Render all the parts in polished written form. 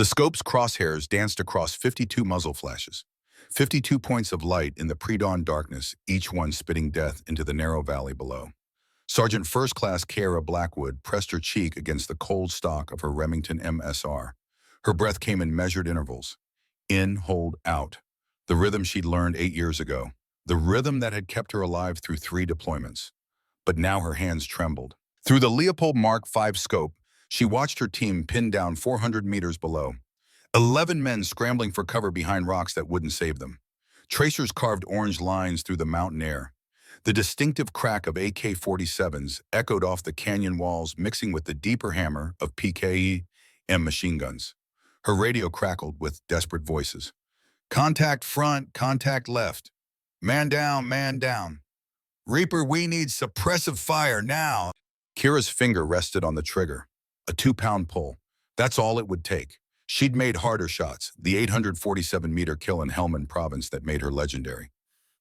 The scope's crosshairs danced across 52 muzzle flashes, 52 points of light in the pre-dawn darkness, each one spitting death into the narrow valley below. Sergeant First Class Kara Blackwood pressed her cheek against the cold stock of her Remington MSR. Her breath came in measured intervals. In, hold, out. The rhythm she'd learned 8 years ago. The rhythm that had kept her alive through 3 deployments. But now her hands trembled. Through the Leopold Mark V scope, she watched her team pinned down 400 meters below. 11 men scrambling for cover behind rocks that wouldn't save them. Tracers carved orange lines through the mountain air. The distinctive crack of AK-47s echoed off the canyon walls, mixing with the deeper hammer of PKM machine guns. Her radio crackled with desperate voices. Contact front, contact left. Man down, man down. Reaper, we need suppressive fire now. Kira's finger rested on the trigger. A 2-pound pull. That's all it would take. She'd made harder shots, the 847-meter kill in Helmand province that made her legendary.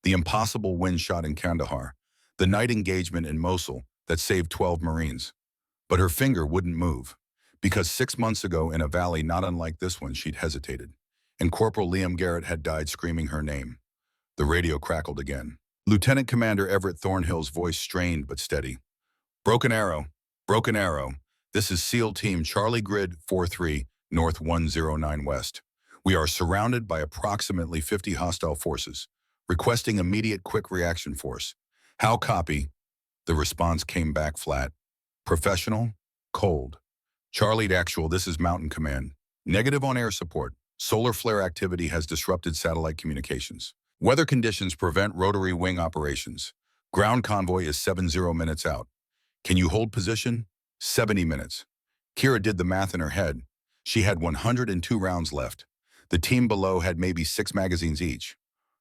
The impossible wind shot in Kandahar. The night engagement in Mosul that saved 12 Marines. But her finger wouldn't move, because 6 months ago in a valley not unlike this one she'd hesitated, and Corporal Liam Garrett had died screaming her name. The radio crackled again. Lieutenant Commander Everett Thornhill's voice strained but steady. Broken arrow. Broken arrow. This is SEAL Team Charlie Grid 43, North 109 West. We are surrounded by approximately 50 hostile forces, requesting immediate quick reaction force. How copy? The response came back flat. Professional, cold. Charlie actual, this is Mountain Command. Negative on air support. Solar flare activity has disrupted satellite communications. Weather conditions prevent rotary wing operations. Ground convoy is 70 minutes out. Can you hold position? 70 minutes. Kira did the math in her head. She had 102 rounds left. The team below had maybe 6 magazines each.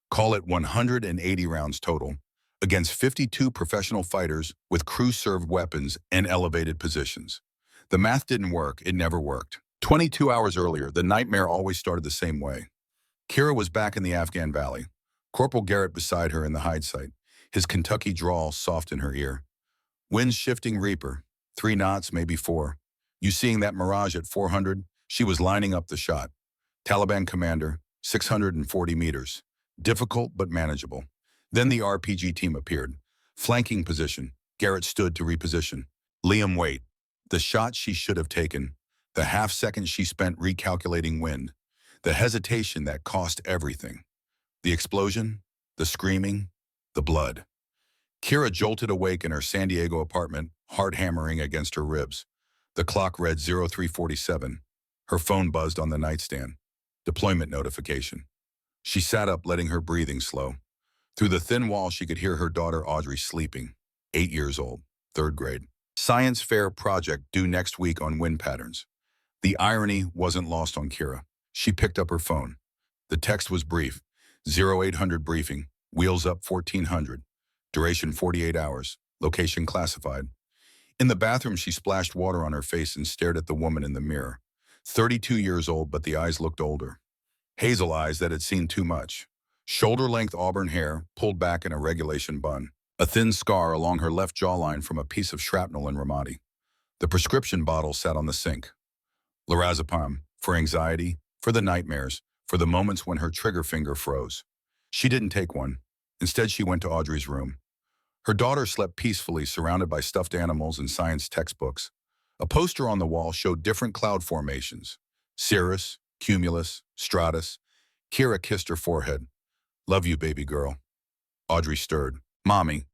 Call it 180 rounds total, against 52 professional fighters with crew-served weapons and elevated positions. The math didn't work. It never worked. 22 hours earlier, the nightmare always started the same way. Kira was back in the Afghan valley. Corporal Garrett beside her in the hide site, his Kentucky drawl soft in her ear. Winds shifting, Reaper. 3 knots, maybe 4. You seeing that mirage at 400? She was lining up the shot. Taliban commander, 640 meters. Difficult but manageable. Then the RPG team appeared. Flanking position. Garrett stood to reposition. Liam, wait. The shot she should have taken. The half second she spent recalculating wind. The hesitation that cost everything. The explosion, the screaming, the blood. Kira jolted awake in her San Diego apartment, heart hammering against her ribs. The clock read 0347. Her phone buzzed on the nightstand. Deployment notification. She sat up, letting her breathing slow. Through the thin wall, she could hear her daughter Audrey sleeping, 8 years old, 3rd grade. Science fair project due next week on wind patterns. The irony wasn't lost on Kira. She picked up her phone. The text was brief. 0800 briefing. Wheels up 1400. Duration 48 hours. Location classified. In the bathroom, she splashed water on her face and stared at the woman in the mirror. 32 years old, but the eyes looked older. Hazel eyes that had seen too much. Shoulder-length auburn hair pulled back in a regulation bun. A thin scar along her left jawline from a piece of shrapnel in Ramadi. The prescription bottle sat on the sink. Lorazepam, for anxiety, for the nightmares, for the moments when her trigger finger froze. She didn't take one. Instead, she went to Audrey's room. Her daughter slept peacefully, surrounded by stuffed animals and science textbooks. A poster on the wall showed different cloud formations. Cirrus, cumulus, stratus. Kira kissed her forehead. Love you, baby girl. Audrey stirred. Mommy.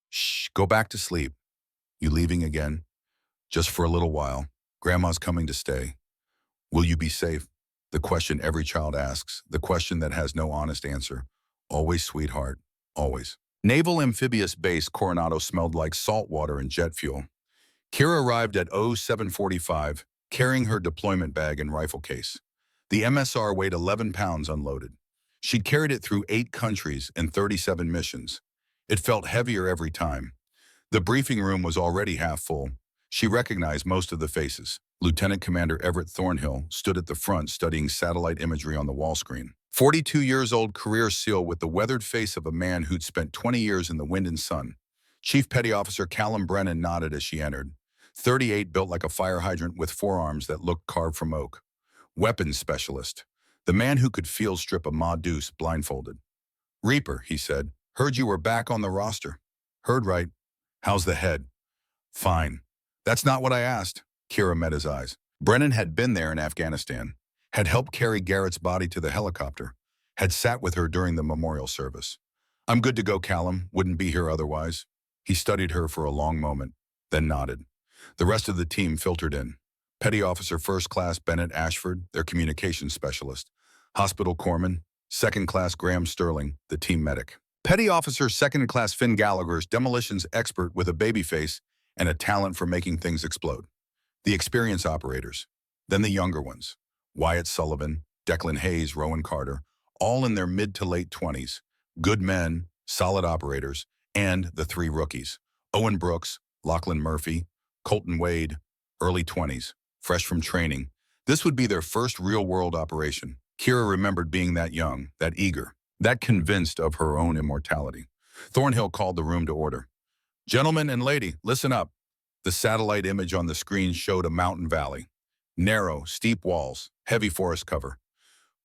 Shh, go back to sleep. You leaving again? Just for a little while. Grandma's coming to stay. Will you be safe? The question every child asks, the question that has no honest answer. Always, sweetheart, always. Naval Amphibious Base Coronado smelled like salt water and jet fuel. Kira arrived at 0745, carrying her deployment bag and rifle case. The MSR weighed 11 pounds unloaded. She'd carried it through 8 countries and 37 missions. It felt heavier every time. The briefing room was already half full. She recognized most of the faces. Lieutenant Commander Everett Thornhill stood at the front studying satellite imagery on the wall screen. 42 years old career SEAL with the weathered face of a man who'd spent 20 years in the wind and sun. Chief Petty Officer Callum Brennan nodded as she entered. 38, built like a fire hydrant with forearms that looked carved from oak. Weapons specialist. The man who could field strip a Ma Deuce blindfolded. Reaper, he said. Heard you were back on the roster. Heard right. How's the head? Fine. That's not what I asked. Kira met his eyes. Brennan had been there in Afghanistan, had helped carry Garrett's body to the helicopter, had sat with her during the memorial service. I'm good to go, Callum. Wouldn't be here otherwise. He studied her for a long moment, then nodded. The rest of the team filtered in. Petty Officer First Class Bennett Ashford, their communications specialist. Hospital Corpsman, Second Class Graham Sterling, the team medic. Petty Officer Second Class Finn Gallagher's demolitions expert with a baby face and a talent for making things explode. The experienced operators. Then the younger ones. Wyatt Sullivan, Declan Hayes, Rowan Carter, all in their mid to late 20s. Good men, solid operators, and the three rookies. Owen Brooks, Lachlan Murphy, Colton Wade, early 20s, fresh from training. This would be their first real-world operation. Kira remembered being that young, that eager, that convinced of her own immortality. Thornhill called the room to order. Gentlemen and lady, listen up. The satellite image on the screen showed a mountain valley. Narrow, steep walls, heavy forest cover.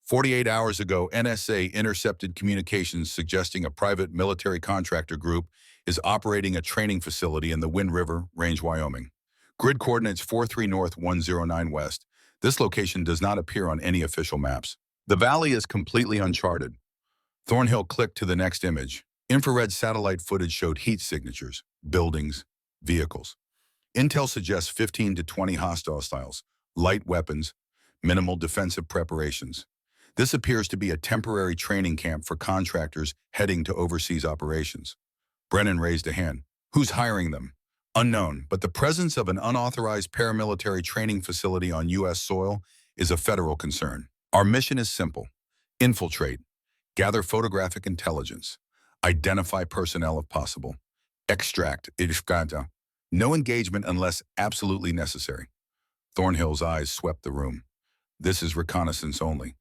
48 hours ago, NSA intercepted communications suggesting a private military contractor group is operating a training facility in the Wind River, Range, Wyoming. Grid coordinates 43 North 109 West. This location does not appear on any official maps. The valley is completely uncharted. Thornhill clicked to the next image. Infrared satellite footage showed heat signatures, buildings, vehicles. Intel suggests 15 to 20 hostile styles, light weapons, minimal defensive preparations. This appears to be a temporary training camp for contractors heading to overseas operations. Brennan raised a hand. Who's hiring them? Unknown, but the presence of an unauthorized paramilitary training facility on U.S. soil is a federal concern. Our mission is simple. Infiltrate, gather photographic intelligence, identify personnel if possible, extract, no engagement unless absolutely necessary. Thornhill's eyes swept the room. This is reconnaissance only.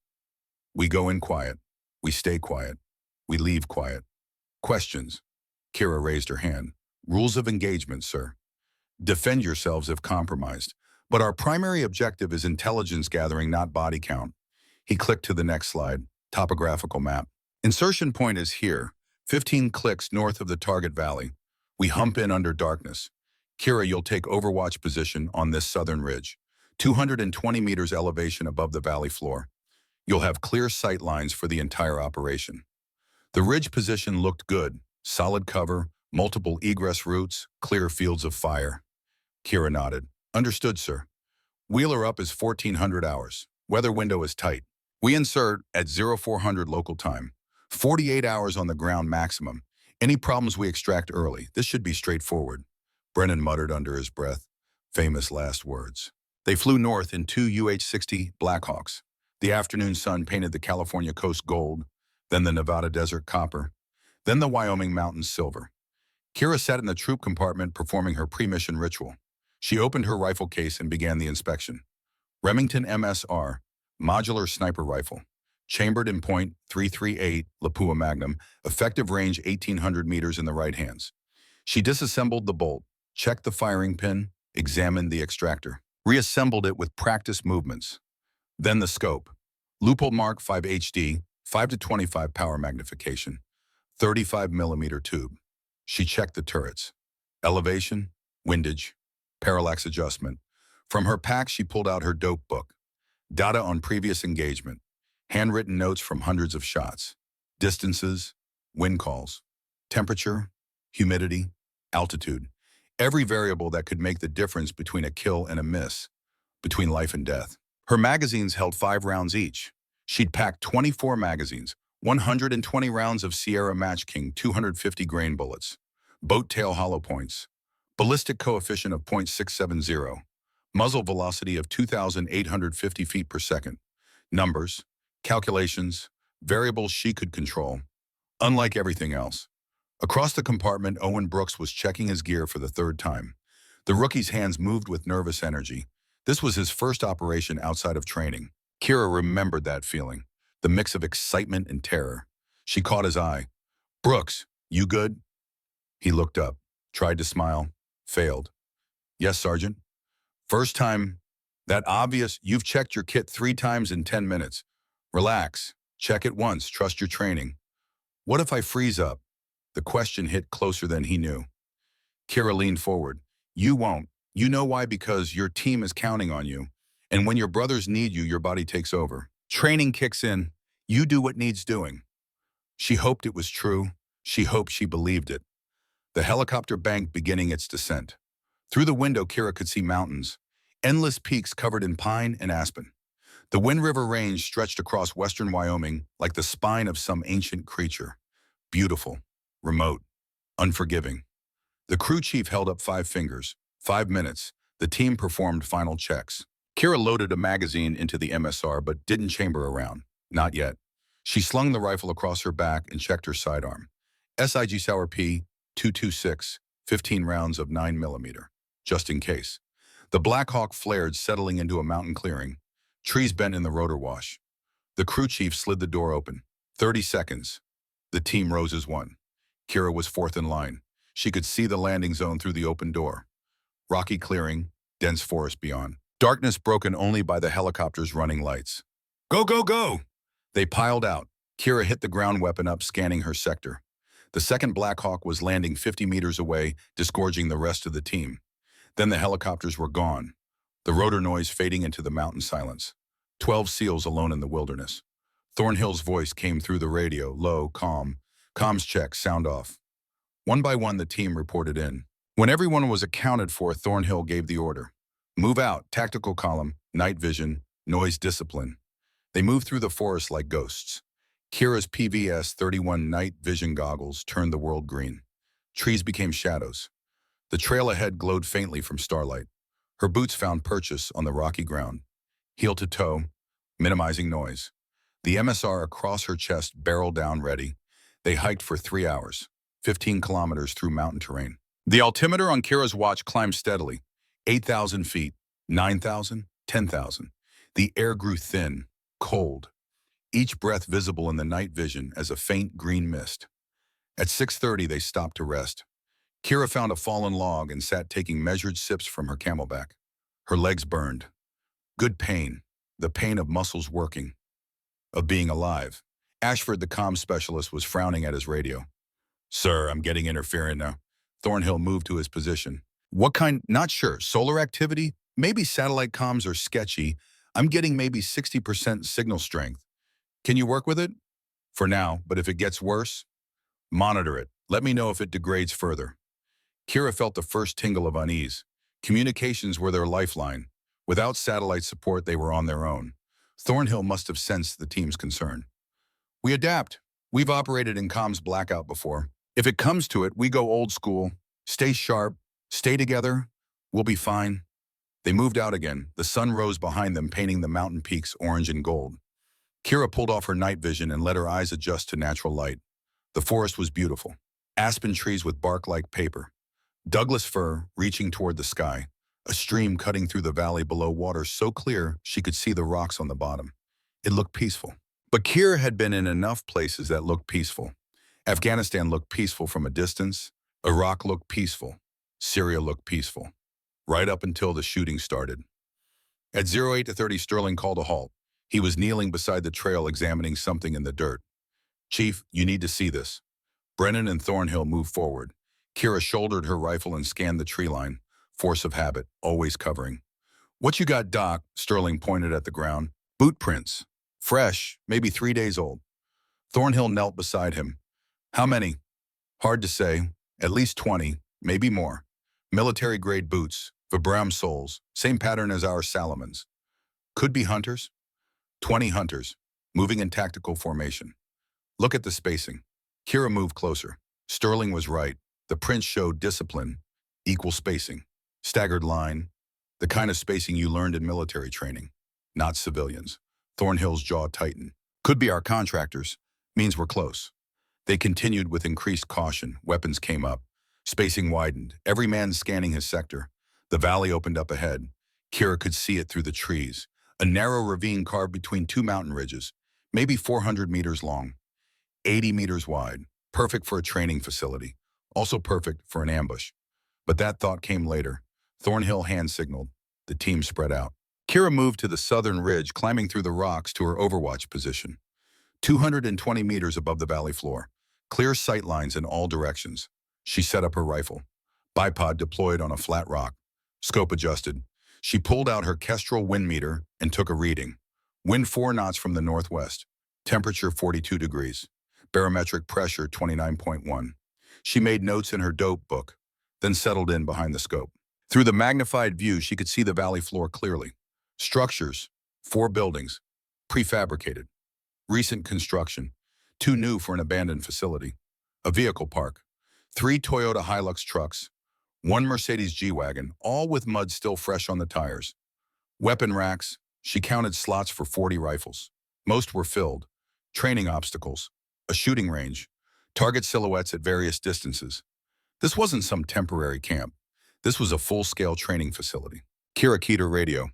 We go in quiet. We stay quiet. We leave quiet. Questions? Kira raised her hand. Rules of engagement, sir. Defend yourselves if compromised. But our primary objective is intelligence gathering, not body count. He clicked to the next slide. Topographical map. Insertion point is here, 15 clicks north of the target valley. We hump in under darkness. Kira, you'll take overwatch position on this southern ridge, 220 meters elevation above the valley floor. You'll have clear sight lines for the entire operation. The ridge position looked good. Solid cover, multiple egress routes, clear fields of fire. Kira nodded. Understood, sir. Wheeler up is 1400 hours. Weather window is tight. We insert at 0400 local time. 48 hours on the ground maximum. Any problems we extract early. This should be straightforward. Brennan muttered under his breath. Famous last words. They flew north in two UH-60 Blackhawks. The afternoon sun painted the California coast gold, then the Nevada desert copper, then the Wyoming mountains silver. Kira sat in the troop compartment performing her pre-mission ritual. She opened her rifle case and began the inspection. Remington MSR, modular sniper rifle, chambered in .338 Lapua Magnum, effective range 1800 meters in the right hands. She disassembled the bolt, checked the firing pin, examined the extractor, reassembled it with practiced movements. Then the scope. Leupold Mark 5 HD, 5 to 25 power magnification, 35 millimeter tube. She checked the turrets. Elevation, windage, parallax adjustment. From her pack, she pulled out her dope book. Data on previous engagement. Handwritten notes from hundreds of shots. Distances, wind calls, temperature, humidity, altitude. Every variable that could make the difference between a kill and a miss, between life and death. Her magazines held 5 rounds each. She'd packed 24 magazines, 120 rounds of Sierra Match King 250 grain bullets, boat tail hollow points, ballistic coefficient of .670, muzzle velocity of 2,850 feet per second, numbers, calculations, variables she could control. Unlike everything else. Across the compartment, Owen Brooks was checking his gear for the third time. The rookie's hands moved with nervous energy. This was his first operation outside of training. Kira remembered that feeling, the mix of excitement and terror. She caught his eye. Brooks, you good? He looked up, tried to smile, failed. Yes, Sergeant. First time. That obvious, you've checked your kit 3 times in 10 minutes. Relax. Check it once. Trust your training. What if I freeze up? The question hit closer than he knew. Kira leaned forward. You won't. You know why? Because your team is counting on you. And when your brothers need you, your body takes over. Training kicks in. You do what needs doing. She hoped it was true. She hoped she believed it. The helicopter banked, beginning its descent. Through the window, Kira could see mountains, endless peaks covered in pine and aspen. The Wind River Range stretched across western Wyoming like the spine of some ancient creature. Beautiful, remote, unforgiving. The crew chief held up 5 fingers. 5 minutes. The team performed final checks. Kira loaded a magazine into the MSR but didn't chamber a round. Not yet. She slung the rifle across her back and checked her sidearm. SIG Sauer P 226, 15 rounds of 9mm, just in case. The Black Hawk flared, settling into a mountain clearing. Trees bent in the rotor wash. The crew chief slid the door open. 30 seconds. The team rose as one. Kira was fourth in line. She could see the landing zone through the open door. Rocky clearing, dense forest beyond. Darkness broken only by the helicopter's running lights. Go, go, go! They piled out. Kira hit the ground weapon up, scanning her sector. The second Black Hawk was landing 50 meters away, disgorging the rest of the team. Then the helicopters were gone, the rotor noise fading into the mountain silence. 12 SEALs alone in the wilderness. Thornhill's voice came through the radio, low, calm. Comms check, sound off. One by one, the team reported in. When everyone was accounted for, Thornhill gave the order. Move out, tactical column, night vision, noise discipline. They moved through the forest like ghosts. Kira's PVS-31 night vision goggles turned the world green. Trees became shadows. The trail ahead glowed faintly from starlight. Her boots found purchase on the rocky ground. Heel to toe, minimizing noise. The MSR across her chest barreled down ready. They hiked for 3 hours, 15 kilometers through mountain terrain. The altimeter on Kira's watch climbed steadily. 8,000 feet, 9,000, 10,000. The air grew thin, cold. Each breath visible in the night vision as a faint green mist. At 6:30, they stopped to rest. Kira found a fallen log and sat taking measured sips from her camelback. Her legs burned. Good pain, the pain of muscles working, of being alive. Ashford, the comm specialist, was frowning at his radio. Sir, I'm getting interference now. Thornhill moved to his position. What kind? Not sure. Solar activity? Maybe satellite comms are sketchy. I'm getting maybe 60% signal strength. Can you work with it? For now, but if it gets worse, monitor it. Let me know if it degrades further. Kira felt the first tingle of unease. Communications were their lifeline. Without satellite support, they were on their own. Thornhill must have sensed the team's concern. We adapt. We've operated in comms blackout before. If it comes to it, we go old school. Stay sharp. Stay together. We'll be fine. They moved out again. The sun rose behind them, painting the mountain peaks orange and gold. Kira pulled off her night vision and let her eyes adjust to natural light. The forest was beautiful. Aspen trees with bark like paper. Douglas fir reaching toward the sky. A stream cutting through the valley below, water so clear she could see the rocks on the bottom. It looked peaceful. But Kira had been in enough places that looked peaceful. Afghanistan looked peaceful from a distance. Iraq looked peaceful. Syria looked peaceful. Right up until the shooting started. At 08:30, Sterling called a halt. He was kneeling beside the trail, examining something in the dirt. Chief, you need to see this. Brennan and Thornhill moved forward. Kira shouldered her rifle and scanned the tree line. Force of habit, always covering. What you got, Doc? Sterling pointed at the ground. Boot prints. Fresh, maybe 3 days old. Thornhill knelt beside him. How many? Hard to say. At least 20, maybe more. Military-grade boots, Vibram soles, same pattern as our Salomons. Could be hunters. 20 hunters, moving in tactical formation. Look at the spacing. Kira moved closer. Sterling was right. The prints showed discipline, equal spacing, staggered line, the kind of spacing you learned in military training, not civilians. Thornhill's jaw tightened. Could be our contractors. Means we're close. They continued with increased caution. Weapons came up. Spacing widened. Every man scanning his sector. The valley opened up ahead. Kira could see it through the trees. A narrow ravine carved between 2 mountain ridges, maybe 400 meters long, 80 meters wide, perfect for a training facility, also perfect for an ambush. But that thought came later. Thornhill hand signaled. The team spread out. Kira moved to the southern ridge, climbing through the rocks to her overwatch position. 220 meters above the valley floor. Clear sight lines in all directions. She set up her rifle. Bipod deployed on a flat rock. Scope adjusted. She pulled out her Kestrel wind meter and took a reading. Wind 4 knots from the northwest. Temperature 42 degrees. Barometric pressure 29.1. She made notes in her dope book, then settled in behind the scope. Through the magnified view, she could see the valley floor clearly. Structures, 4 buildings, prefabricated. Recent construction, too new for an abandoned facility. A vehicle park, 3 Toyota Hilux trucks, 1 Mercedes G-Wagon, all with mud still fresh on the tires. Weapon racks, she counted slots for 40 rifles. Most were filled. Training obstacles, a shooting range, target silhouettes at various distances. This wasn't some temporary camp. This was a full-scale training facility. Kira keyed her radio.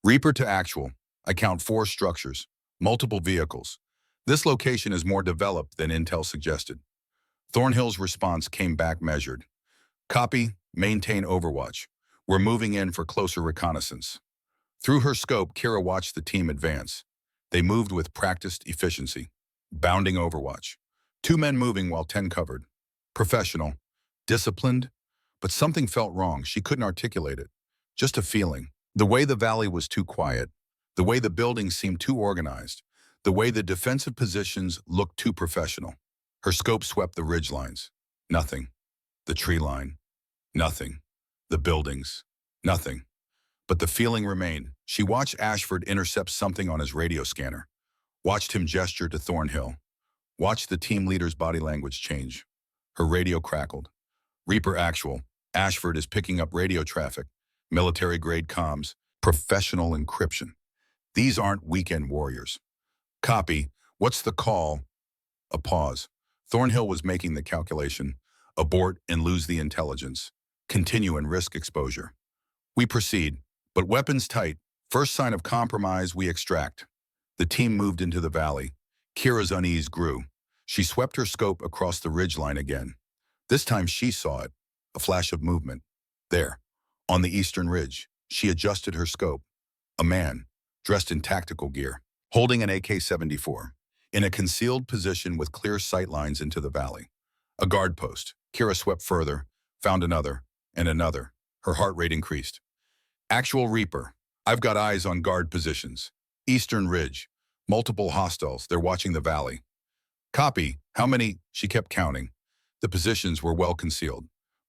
Reaper to actual. I count 4 structures, multiple vehicles. This location is more developed than intel suggested. Thornhill's response came back measured. Copy, maintain overwatch. We're moving in for closer reconnaissance. Through her scope, Kira watched the team advance. They moved with practiced efficiency. Bounding overwatch. 2 men moving while 10 covered. Professional. Disciplined. But something felt wrong. She couldn't articulate it. Just a feeling. The way the valley was too quiet. The way the buildings seemed too organized. The way the defensive positions looked too professional. Her scope swept the ridge lines. Nothing. The tree line. Nothing. The buildings. Nothing. But the feeling remained. She watched Ashford intercept something on his radio scanner. Watched him gesture to Thornhill. Watched the team leader's body language change. Her radio crackled. Reaper actual. Ashford is picking up radio traffic. Military-grade comms. Professional encryption. These aren't weekend warriors. Copy. What's the call? A pause. Thornhill was making the calculation. Abort and lose the intelligence. Continue and risk exposure. We proceed, but weapons tight. First sign of compromise, we extract. The team moved into the valley. Kira's unease grew. She swept her scope across the ridgeline again. This time she saw it, a flash of movement. There, on the eastern ridge, she adjusted her scope. A man, dressed in tactical gear, holding an AK-74, in a concealed position with clear sight lines into the valley. A guard post. Kira swept further, found another, and another. Her heart rate increased. Actual Reaper. I've got eyes on guard positions. Eastern Ridge. Multiple hostiles. They're watching the valley. Copy. How many? She kept counting. The positions were well concealed.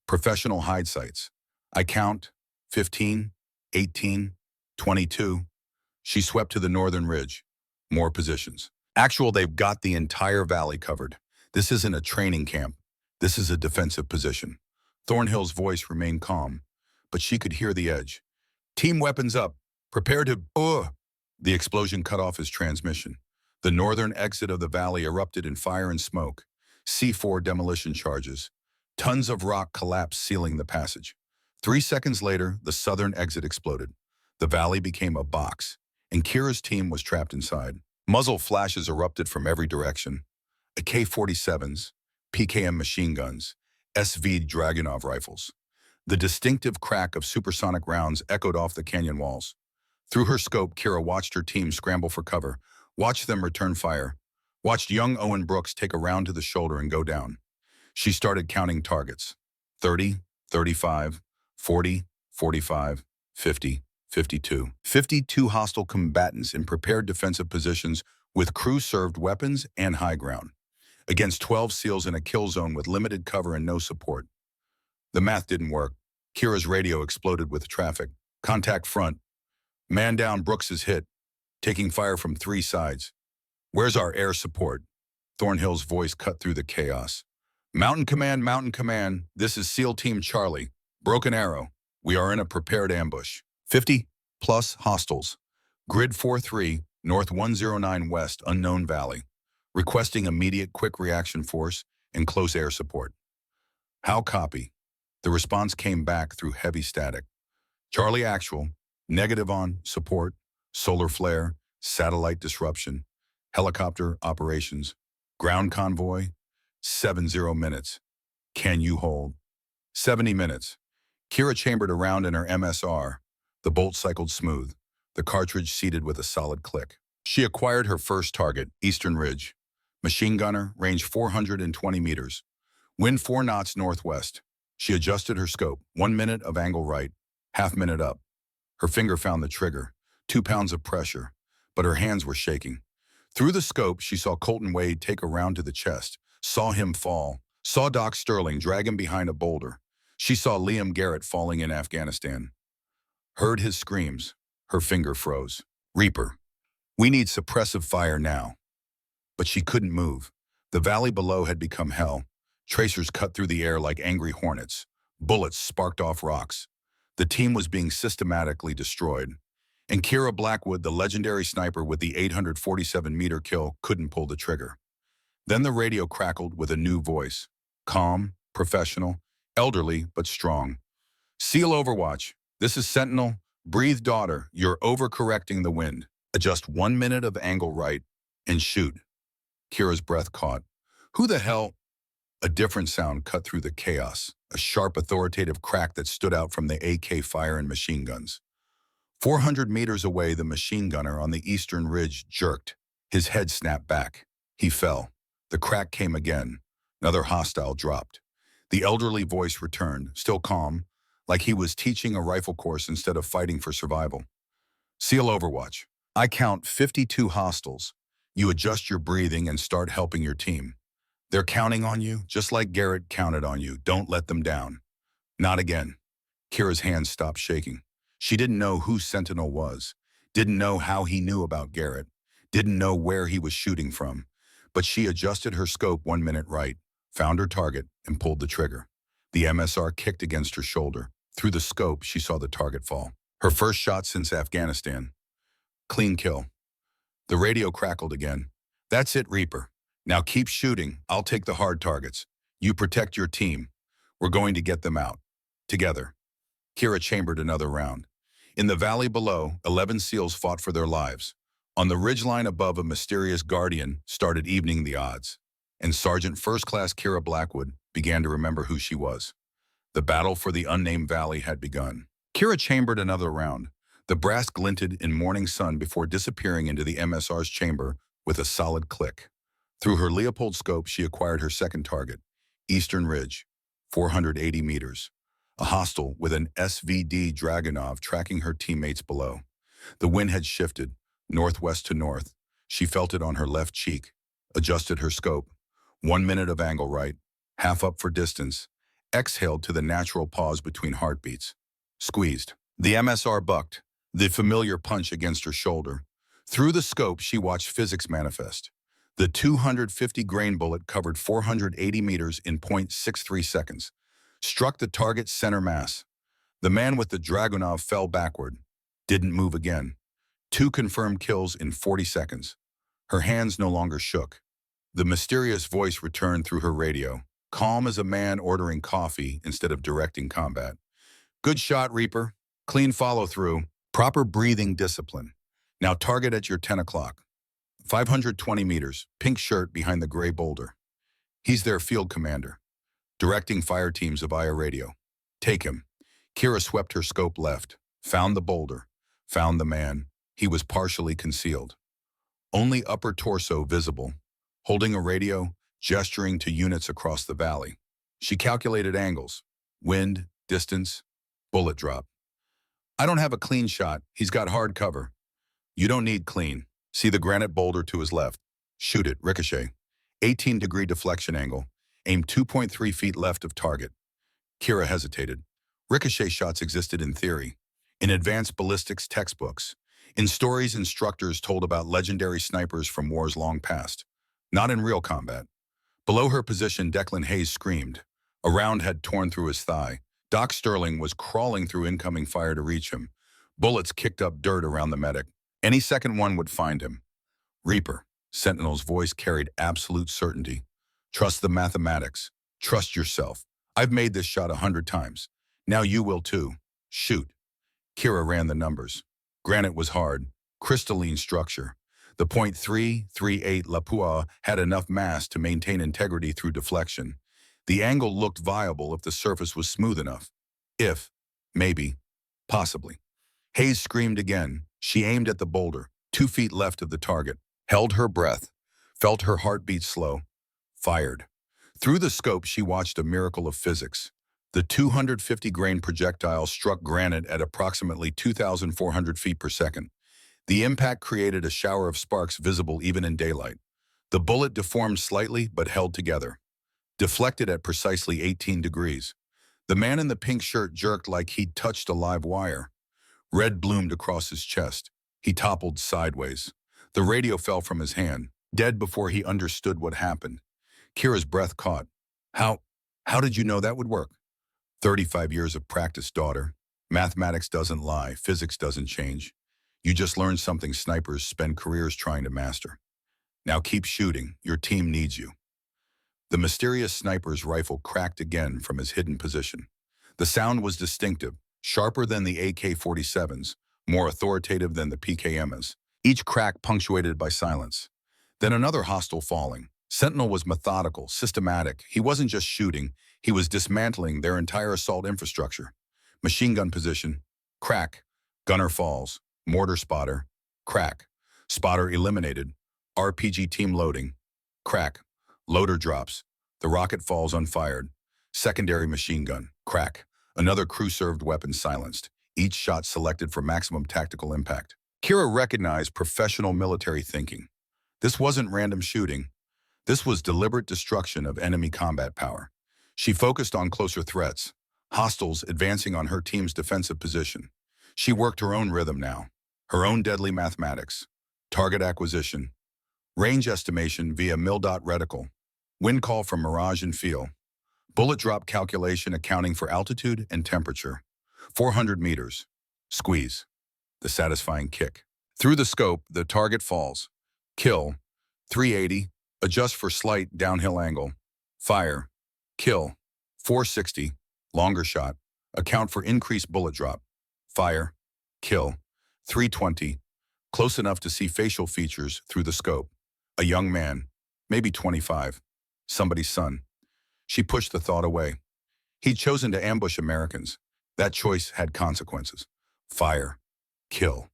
Professional hide sites. I count 15, 18, 22. She swept to the northern ridge. More positions. Actual, they've got the entire valley covered. This isn't a training camp. This is a defensive position. Thornhill's voice remained calm, but she could hear the edge. Team weapons up. Prepare to... The explosion cut off his transmission. The northern exit of the valley erupted in fire and smoke. C4 demolition charges. Tons of rock collapsed, sealing the passage. 3 seconds later, the southern exit exploded. The valley became a box, and Kira's team was trapped inside. Muzzle flashes erupted from every direction. AK-47s, PKM machine guns, SV Dragunov rifles. The distinctive crack of supersonic rounds echoed off the canyon walls. Through her scope, Kira watched her team scramble for cover, watched them return fire, watched young Owen Brooks take a round to the shoulder and go down. She started counting targets. 30, 35, 40, 45, 50, 52. 52 hostile combatants in prepared defensive positions with crew-served weapons and high ground, against 12 SEALs in a kill zone with limited cover and no support. The math didn't work. Kira's radio exploded with traffic. Contact front. Man down, Brooks is hit, taking fire from 3 sides. Where's our air support? Thornhill's voice cut through the chaos. Mountain Command, this is SEAL Team Charlie. Broken Arrow. We are in a prepared ambush. 50 plus hostiles. Grid 4-3, North 109 West, Unknown Valley. Requesting immediate quick reaction force and close air support. How copy? The response came back through heavy static. Charlie actual, negative on support, solar flare, satellite disruption, helicopter operations, ground convoy, 70 minutes. Can you hold? 70 minutes. Kira chambered around in her MSR. The bolt cycled smooth. the cartridge seated with a solid click. She acquired her first target, Eastern Ridge. Machine gunner, range 420 meters. Wind 4 knots northwest. She adjusted her scope, 1 minute of angle right, half minute up. Her finger found the trigger, 2 pounds of pressure, but her hands were shaking. Through the scope, she saw Colton Wade take a round to the chest, saw him fall, saw Doc Sterling drag him behind a boulder. She saw Liam Garrett falling in Afghanistan. Heard his screams. Her finger froze. Reaper. We need suppressive fire now. But she couldn't move. The valley below had become hell. Tracers cut through the air like angry hornets. Bullets sparked off rocks. The team was being systematically destroyed. And Kira Blackwood, the legendary sniper with the 847-meter kill, couldn't pull the trigger. Then the radio crackled with a new voice. Calm, professional, elderly, but strong. Seal Overwatch. This is Sentinel. Breathe, daughter. You're overcorrecting the wind. Adjust 1 minute of angle right and shoot. Kira's breath caught. Who the hell? A different sound cut through the chaos. A sharp, authoritative crack that stood out from the AK fire and machine guns. 400 meters away, the machine gunner on the eastern ridge jerked. His head snapped back. He fell. The crack came again. Another hostile dropped. The elderly voice returned, still calm, like he was teaching a rifle course instead of fighting for survival. Seal Overwatch. I count 52 hostiles. You adjust your breathing and start helping your team. They're counting on you, just like Garrett counted on you. Don't let them down. Not again. Kira's hands stopped shaking. She didn't know who Sentinel was, didn't know how he knew about Garrett, didn't know where he was shooting from, but she adjusted her scope 1 minute right, found her target, and pulled the trigger. The MSR kicked against her shoulder. Through the scope, she saw the target fall. Her first shot since Afghanistan. Clean kill. The radio crackled again. That's it, Reaper. Now keep shooting. I'll take the hard targets. You protect your team. We're going to get them out. Together. Kira chambered another round. In the valley below, 11 SEALs fought for their lives. On the ridgeline above, a mysterious guardian started evening the odds. And Sergeant First Class Kira Blackwood began to remember who she was. The battle for the unnamed valley had begun. Kira chambered another round. The brass glinted in morning sun before disappearing into the MSR's chamber with a solid click. Through her Leopold scope, she acquired her second target, Eastern Ridge, 480 meters. A hostile with an SVD Dragunov tracking her teammates below. The wind had shifted, northwest to north. She felt it on her left cheek, adjusted her scope. 1 minute of angle right, half up for distance, exhaled to the natural pause between heartbeats. Squeezed. The MSR bucked, the familiar punch against her shoulder. Through the scope, she watched physics manifest. The 250-grain bullet covered 480 meters in 0.63 seconds. Struck the target's center mass. The man with the Dragunov fell backward. Didn't move again. 2 confirmed kills in 40 seconds. Her hands no longer shook. The mysterious voice returned through her radio, calm as a man ordering coffee instead of directing combat. Good shot, Reaper. Clean follow-through. Proper breathing discipline. Now target at your 10 o'clock. 520 meters, pink shirt behind the gray boulder. He's their field commander, directing fire teams via radio. Take him. Kira swept her scope left, found the boulder, found the man. He was partially concealed. Only upper torso visible, holding a radio, gesturing to units across the valley. She calculated angles, wind, distance, bullet drop. I don't have a clean shot. He's got hard cover. You don't need clean. See the granite boulder to his left. Shoot it, ricochet. 18-degree deflection angle. Aim 2.3 feet left of target. Kira hesitated. Ricochet shots existed in theory, in advanced ballistics textbooks, in stories instructors told about legendary snipers from wars long past. Not in real combat. Below her position, Declan Hayes screamed. A round had torn through his thigh. Doc Sterling was crawling through incoming fire to reach him. Bullets kicked up dirt around the medic. Any second one would find him. Reaper. Sentinel's voice carried absolute certainty. Trust the mathematics. Trust yourself. I've made this shot 100 times. Now you will too. Shoot. Kira ran the numbers. Granite was hard. Crystalline structure. The .338 Lapua had enough mass to maintain integrity through deflection. The angle looked viable if the surface was smooth enough. If, maybe, possibly. Hayes screamed again. She aimed at the boulder, 2 feet left of the target, held her breath, felt her heartbeat slow, fired. Through the scope, she watched a miracle of physics. The 250-grain projectile struck granite at approximately 2,400 feet per second. The impact created a shower of sparks visible even in daylight. The bullet deformed slightly but held together, deflected at precisely 18 degrees. The man in the pink shirt jerked like he'd touched a live wire. Red bloomed across his chest. He toppled sideways. The radio fell from his hand, dead before he understood what happened. Kira's breath caught. How did you know that would work? 35 years of practice, daughter. Mathematics doesn't lie. Physics doesn't change. You just learned something snipers spend careers trying to master. Now keep shooting. Your team needs you. The mysterious sniper's rifle cracked again from his hidden position. The sound was distinctive, sharper than the AK-47s, more authoritative than the PKMs, each crack punctuated by silence. Then another hostile falling. Sentinel was methodical, systematic. He wasn't just shooting, he was dismantling their entire assault infrastructure. Machine gun position, crack. Gunner falls, mortar spotter, crack. Spotter eliminated. RPG team loading, crack. Loader drops. The rocket falls unfired. Secondary machine gun, crack. Another crew-served weapon silenced, each shot selected for maximum tactical impact. Kira recognized professional military thinking. This wasn't random shooting. This was deliberate destruction of enemy combat power. She focused on closer threats, hostiles advancing on her team's defensive position. She worked her own rhythm now, her own deadly mathematics, target acquisition, range estimation via mil-dot reticle, wind call from mirage and feel, bullet drop calculation accounting for altitude and temperature, 400 meters, squeeze, the satisfying kick. Through the scope, the target falls, kill, 380, adjust for slight downhill angle, fire, kill, 460, longer shot, account for increased bullet drop, fire, kill, 320, close enough to see facial features through the scope. A young man, maybe 25, somebody's son. She pushed the thought away. He'd chosen to ambush Americans. That choice had consequences. Fire, kill.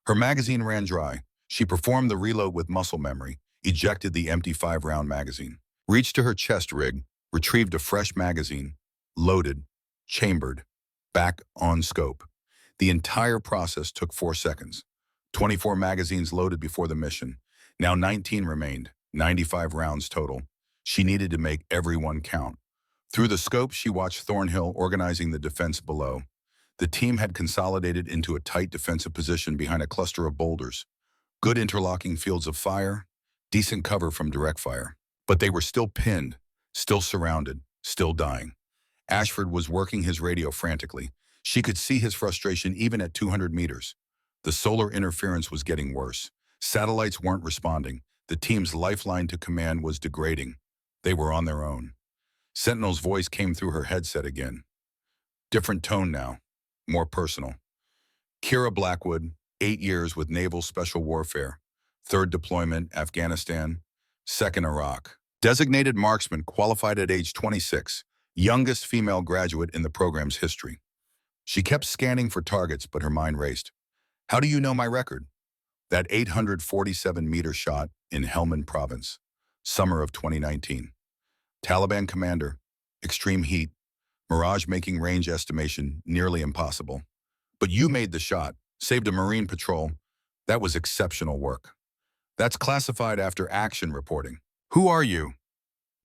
Her magazine ran dry. She performed the reload with muscle memory, ejected the empty 5-round magazine, reached to her chest rig, retrieved a fresh magazine, loaded, chambered, back on scope. The entire process took 4 seconds. 24 magazines loaded before the mission. Now 19 remained, 95 rounds total. She needed to make every one count. Through the scope, she watched Thornhill organizing the defense below. The team had consolidated into a tight defensive position behind a cluster of boulders. Good interlocking fields of fire, decent cover from direct fire. But they were still pinned, still surrounded, still dying. Ashford was working his radio frantically. She could see his frustration even at 200 meters. The solar interference was getting worse. Satellites weren't responding. The team's lifeline to command was degrading. They were on their own. Sentinel's voice came through her headset again. Different tone now, more personal. Kira Blackwood, 8 years with Naval Special Warfare. 3rd deployment, Afghanistan. 2nd, Iraq. Designated marksman, qualified at age 26. Youngest female graduate in the program's history. She kept scanning for targets, but her mind raced. How do you know my record? That 847-meter shot in Helmand Province, summer of 2019. Taliban commander, extreme heat, mirage making range estimation nearly impossible. But you made the shot, saved a Marine patrol. That was exceptional work. That's classified after action reporting. Who are you?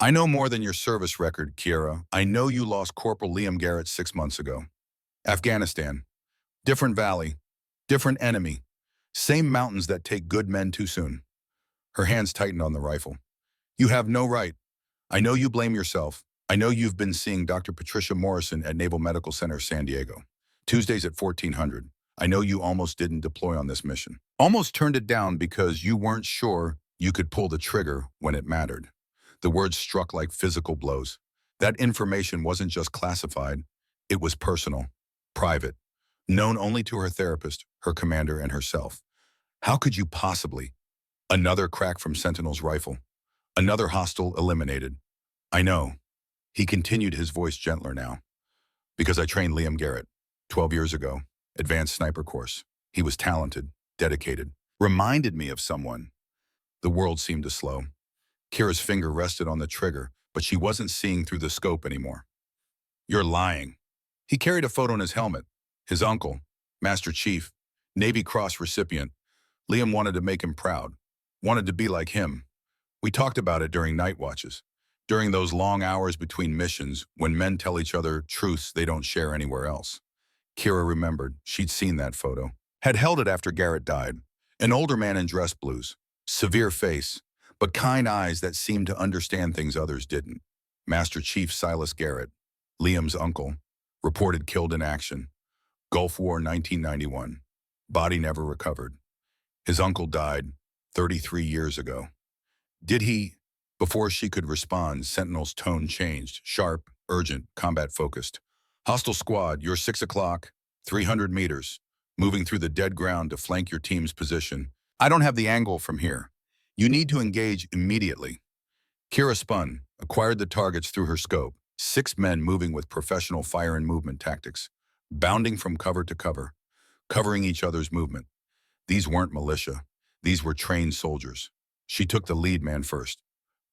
I know more than your service record, Kira. I know you lost Corporal Liam Garrett 6 months ago. Afghanistan. Different valley. Different enemy. Same mountains that take good men too soon. Her hands tightened on the rifle. You have no right. I know you blame yourself. I know you've been seeing Dr. Patricia Morrison at Naval Medical Center, San Diego. Tuesdays at 1400. I know you almost didn't deploy on this mission. Almost turned it down because you weren't sure you could pull the trigger when it mattered. The words struck like physical blows. That information wasn't just classified. It was personal, private, known only to her therapist, her commander, and herself. How could you possibly? Another crack from Sentinel's rifle. Another hostile eliminated. I know. He continued, his voice gentler now. Because I trained Liam Garrett 12 years ago, advanced sniper course. He was talented, dedicated. Reminded me of someone. The world seemed to slow. Kira's finger rested on the trigger, but she wasn't seeing through the scope anymore. You're lying. He carried a photo in his helmet. His uncle, Master Chief, Navy Cross recipient. Liam wanted to make him proud. Wanted to be like him. We talked about it during night watches. During those long hours between missions, when men tell each other truths they don't share anywhere else. Kira remembered. She'd seen that photo. Had held it after Garrett died. An older man in dress blues. Severe face, but kind eyes that seemed to understand things others didn't. Master Chief Silas Garrett, Liam's uncle, reported killed in action. Gulf War 1991. Body never recovered. His uncle died 33 years ago. Did he? Before she could respond, Sentinel's tone changed, sharp, urgent, combat-focused. Hostile squad, you're 6 o'clock, 300 meters, moving through the dead ground to flank your team's position. I don't have the angle from here. You need to engage immediately. Kira spun, acquired the targets through her scope. 6 men moving with professional fire and movement tactics, bounding from cover to cover, covering each other's movement. These weren't militia. These were trained soldiers. She took the lead man first.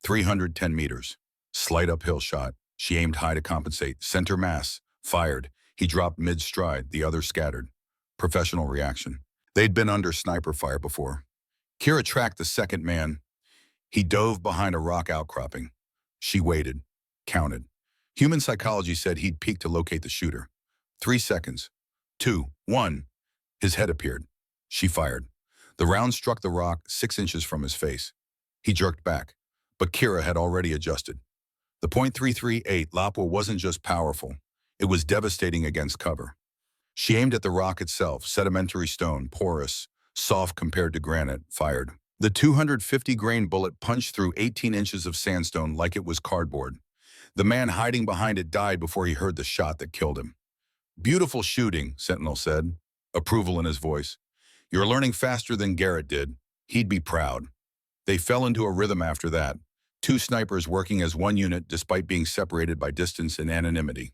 310 meters. Slight uphill shot. She aimed high to compensate. Center mass. Fired. He dropped mid-stride. The others scattered. Professional reaction. They'd been under sniper fire before. Kira tracked the second man. He dove behind a rock outcropping. She waited. Counted. Human psychology said he'd peek to locate the shooter. 3 seconds. 2. 1. His head appeared. She fired. The round struck the rock 6 inches from his face. He jerked back. But Kira had already adjusted. The .338 Lapua wasn't just powerful. It was devastating against cover. She aimed at the rock itself, sedimentary stone, porous, soft compared to granite, fired. The 250-grain bullet punched through 18 inches of sandstone like it was cardboard. The man hiding behind it died before he heard the shot that killed him. Beautiful shooting, Sentinel said, approval in his voice. You're learning faster than Garrett did. He'd be proud. They fell into a rhythm after that. 2 snipers working as one unit despite being separated by distance and anonymity.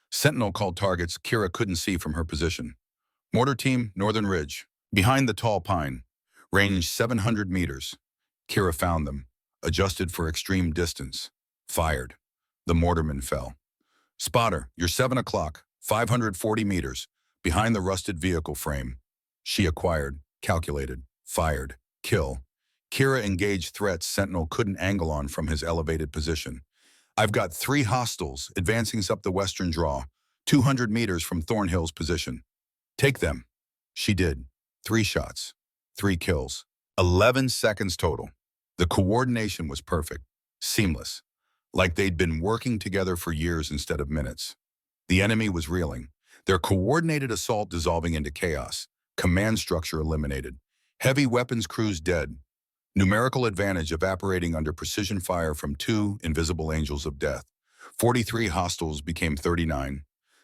Sentinel called targets Kira couldn't see from her position. Mortar team, Northern Ridge. Behind the tall pine. Range 700 meters. Kira found them. Adjusted for extreme distance. Fired. The mortarman fell. Spotter, you're 7 o'clock, 540 meters. Behind the rusted vehicle frame. She acquired, calculated, fired, kill. Kira engaged threats Sentinel couldn't angle on from his elevated position. I've got 3 hostiles advancing up the western draw, 200 meters from Thornhill's position. Take them. She did. 3 shots. 3 kills. 11 seconds total. The coordination was perfect. Seamless. Like they'd been working together for years instead of minutes. The enemy was reeling. Their coordinated assault dissolving into chaos. Command structure eliminated. Heavy weapons crews dead. Numerical advantage evaporating under precision fire from 2 invisible angels of death. 43 hostiles became 39.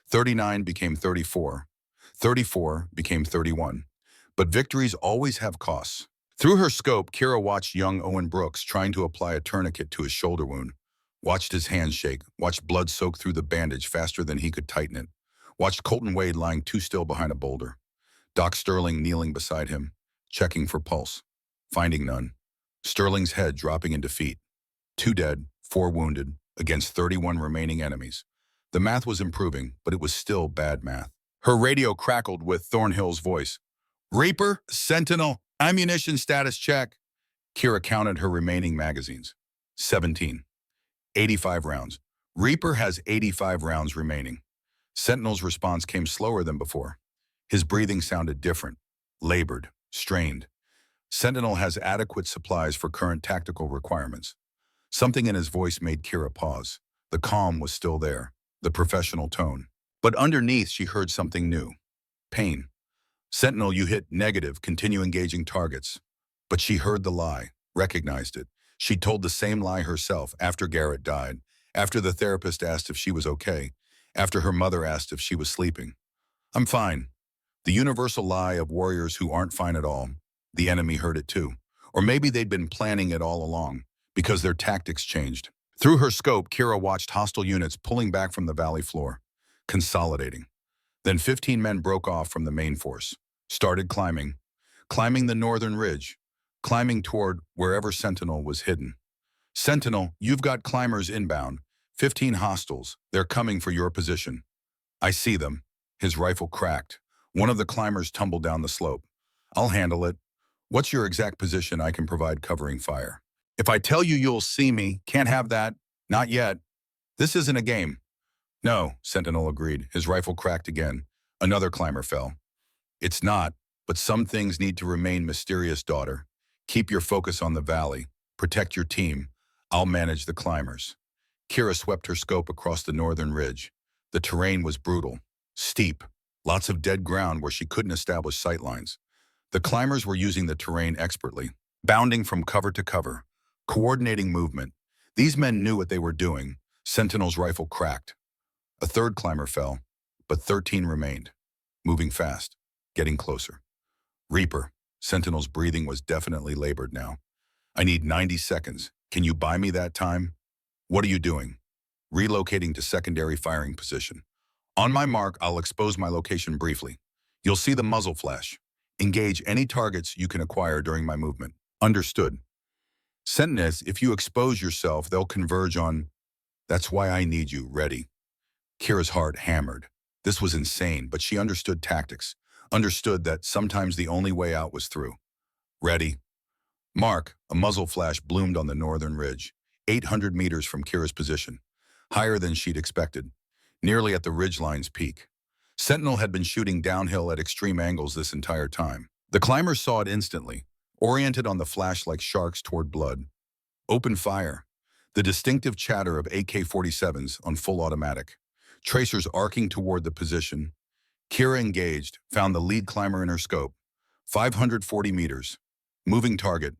39 became 34. 34 became 31. But victories always have costs. Through her scope, Kira watched young Owen Brooks trying to apply a tourniquet to his shoulder wound. Watched his hands shake. Watched blood soak through the bandage faster than he could tighten it. Watched Colton Wade lying too still behind a boulder. Doc Sterling kneeling beside him, checking for pulse. Finding none. Sterling's head dropping in defeat. 2 dead, 4 wounded, against 31 remaining enemies. The math was improving, but it was still bad math. Her radio crackled with Thornhill's voice. Reaper, Sentinel, ammunition status check. Kira counted her remaining magazines. 17. 85 rounds. Reaper has 85 rounds remaining. Sentinel's response came slower than before. His breathing sounded different, labored, strained. Sentinel has adequate supplies for current tactical requirements. Something in his voice made Kira pause. The calm was still there, the professional tone. But underneath, she heard something new. Pain. Sentinel, you hit negative, continue engaging targets. But she heard the lie, recognized it. She told the same lie herself after Garrett died, after the therapist asked if she was okay, after her mother asked if she was sleeping. I'm fine. The universal lie of warriors who aren't fine at all. The enemy heard it too. Or maybe they'd been planning it all along, because their tactics changed. Through her scope, Kira watched hostile units pulling back from the valley floor, consolidating. Then 15 men broke off from the main force, started climbing. climbing the northern ridge, climbing toward wherever Sentinel was hidden. Sentinel, you've got climbers inbound. 15 hostiles. They're coming for your position. I see them. His rifle cracked. One of the climbers tumbled down the slope. I'll handle it. What's your exact position? I can provide covering fire. If I tell you you'll see me, can't have that. Not yet. This isn't a game. No, Sentinel agreed. His rifle cracked again. Another climber fell. It's not, but some things need to remain mysterious, daughter. Keep your focus on the valley. Protect your team. I'll manage the climbers. Kira swept her scope across the northern ridge. The terrain was brutal, steep, lots of dead ground where she couldn't establish sightlines. The climbers were using the terrain expertly, bounding from cover to cover, coordinating movement. These men knew what they were doing. Sentinel's rifle cracked. A third climber fell, but 13 remained, moving fast, getting closer. Reaper, Sentinel's breathing was definitely labored now. I need 90 seconds. Can you buy me that time? What are you doing? Relocating to secondary firing position. On my mark, I'll expose my location briefly. You'll see the muzzle flash. Engage any targets you can acquire during my movement. Understood. Sentinels, if you expose yourself, they'll converge on. That's why I need you ready. Kira's heart hammered. This was insane, but she understood tactics. Understood that sometimes the only way out was through. Ready. Mark, a muzzle flash bloomed on the northern ridge, 800 meters from Kira's position, higher than she'd expected, nearly at the ridgeline's peak. Sentinel had been shooting downhill at extreme angles this entire time. The climbers saw it instantly, oriented on the flash like sharks toward blood. Open fire. The distinctive chatter of AK-47s on full automatic. Tracers arcing toward the position. Kira engaged, found the lead climber in her scope. 540 meters. Moving target.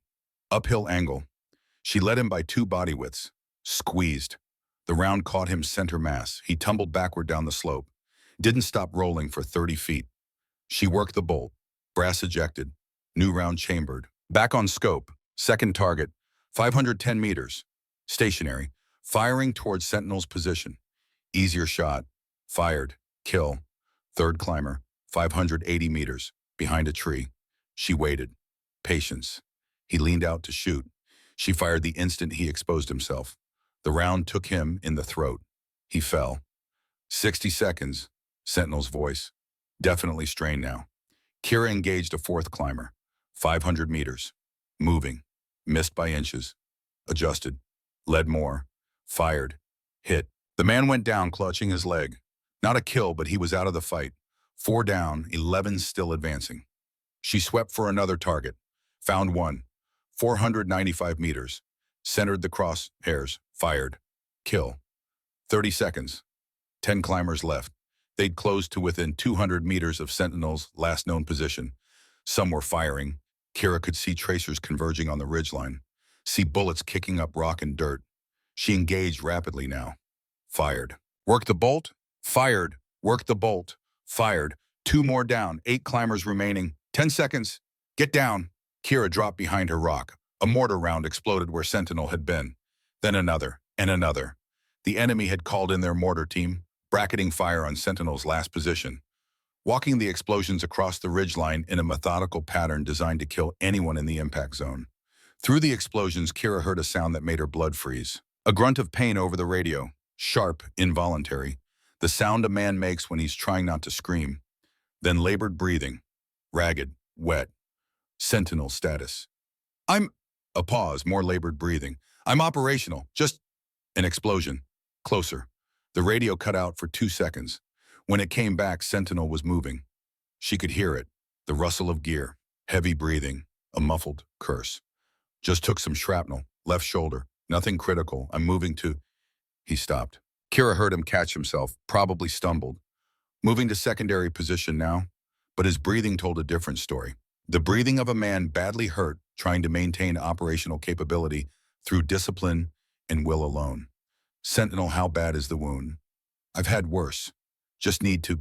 Uphill angle. She led him by 2 body widths. Squeezed. The round caught him center mass. He tumbled backward down the slope. Didn't stop rolling for 30 feet. She worked the bolt. Brass ejected. New round chambered. Back on scope. Second target. 510 meters. Stationary. Firing towards Sentinel's position. Easier shot. Fired. Kill. Third climber. 580 meters. Behind a tree. She waited. Patience. He leaned out to shoot. She fired the instant he exposed himself. The round took him in the throat. He fell. 60 seconds. Sentinel's voice. Definitely strained now. Kira engaged a fourth climber. 500 meters. Moving. Missed by inches. Adjusted. Led more. Fired. Hit. The man went down clutching his leg. Not a kill, but he was out of the fight. 4 down, 11 still advancing. She swept for another target. Found one. 495 meters. Centered the crosshairs. Fired. Kill. 30 seconds. 10 climbers left. They'd closed to within 200 meters of Sentinel's last known position. Some were firing. Kira could see tracers converging on the ridgeline. See bullets kicking up rock and dirt. She engaged rapidly now. Fired. Work the bolt. Fired. Work the bolt. Fired. 2 more down. 8 climbers remaining. 10 seconds. Get down. Kira dropped behind her rock. A mortar round exploded where Sentinel had been. Then another, and another. The enemy had called in their mortar team, bracketing fire on Sentinel's last position, walking the explosions across the ridgeline in a methodical pattern designed to kill anyone in the impact zone. Through the explosions, Kira heard a sound that made her blood freeze. A grunt of pain over the radio, sharp, involuntary, the sound a man makes when he's trying not to scream. Then labored breathing, ragged, wet. Sentinel status. A pause, more labored breathing. I'm operational, just an explosion. Closer. The radio cut out for 2 seconds. When it came back, Sentinel was moving. She could hear it, the rustle of gear, heavy breathing, a muffled curse. Just took some shrapnel, left shoulder, nothing critical, I'm moving to... He stopped. Kira heard him catch himself, probably stumbled. Moving to secondary position now, but his breathing told a different story. The breathing of a man badly hurt, trying to maintain operational capability through discipline and will alone. Sentinel, how bad is the wound? I've had worse. Just need to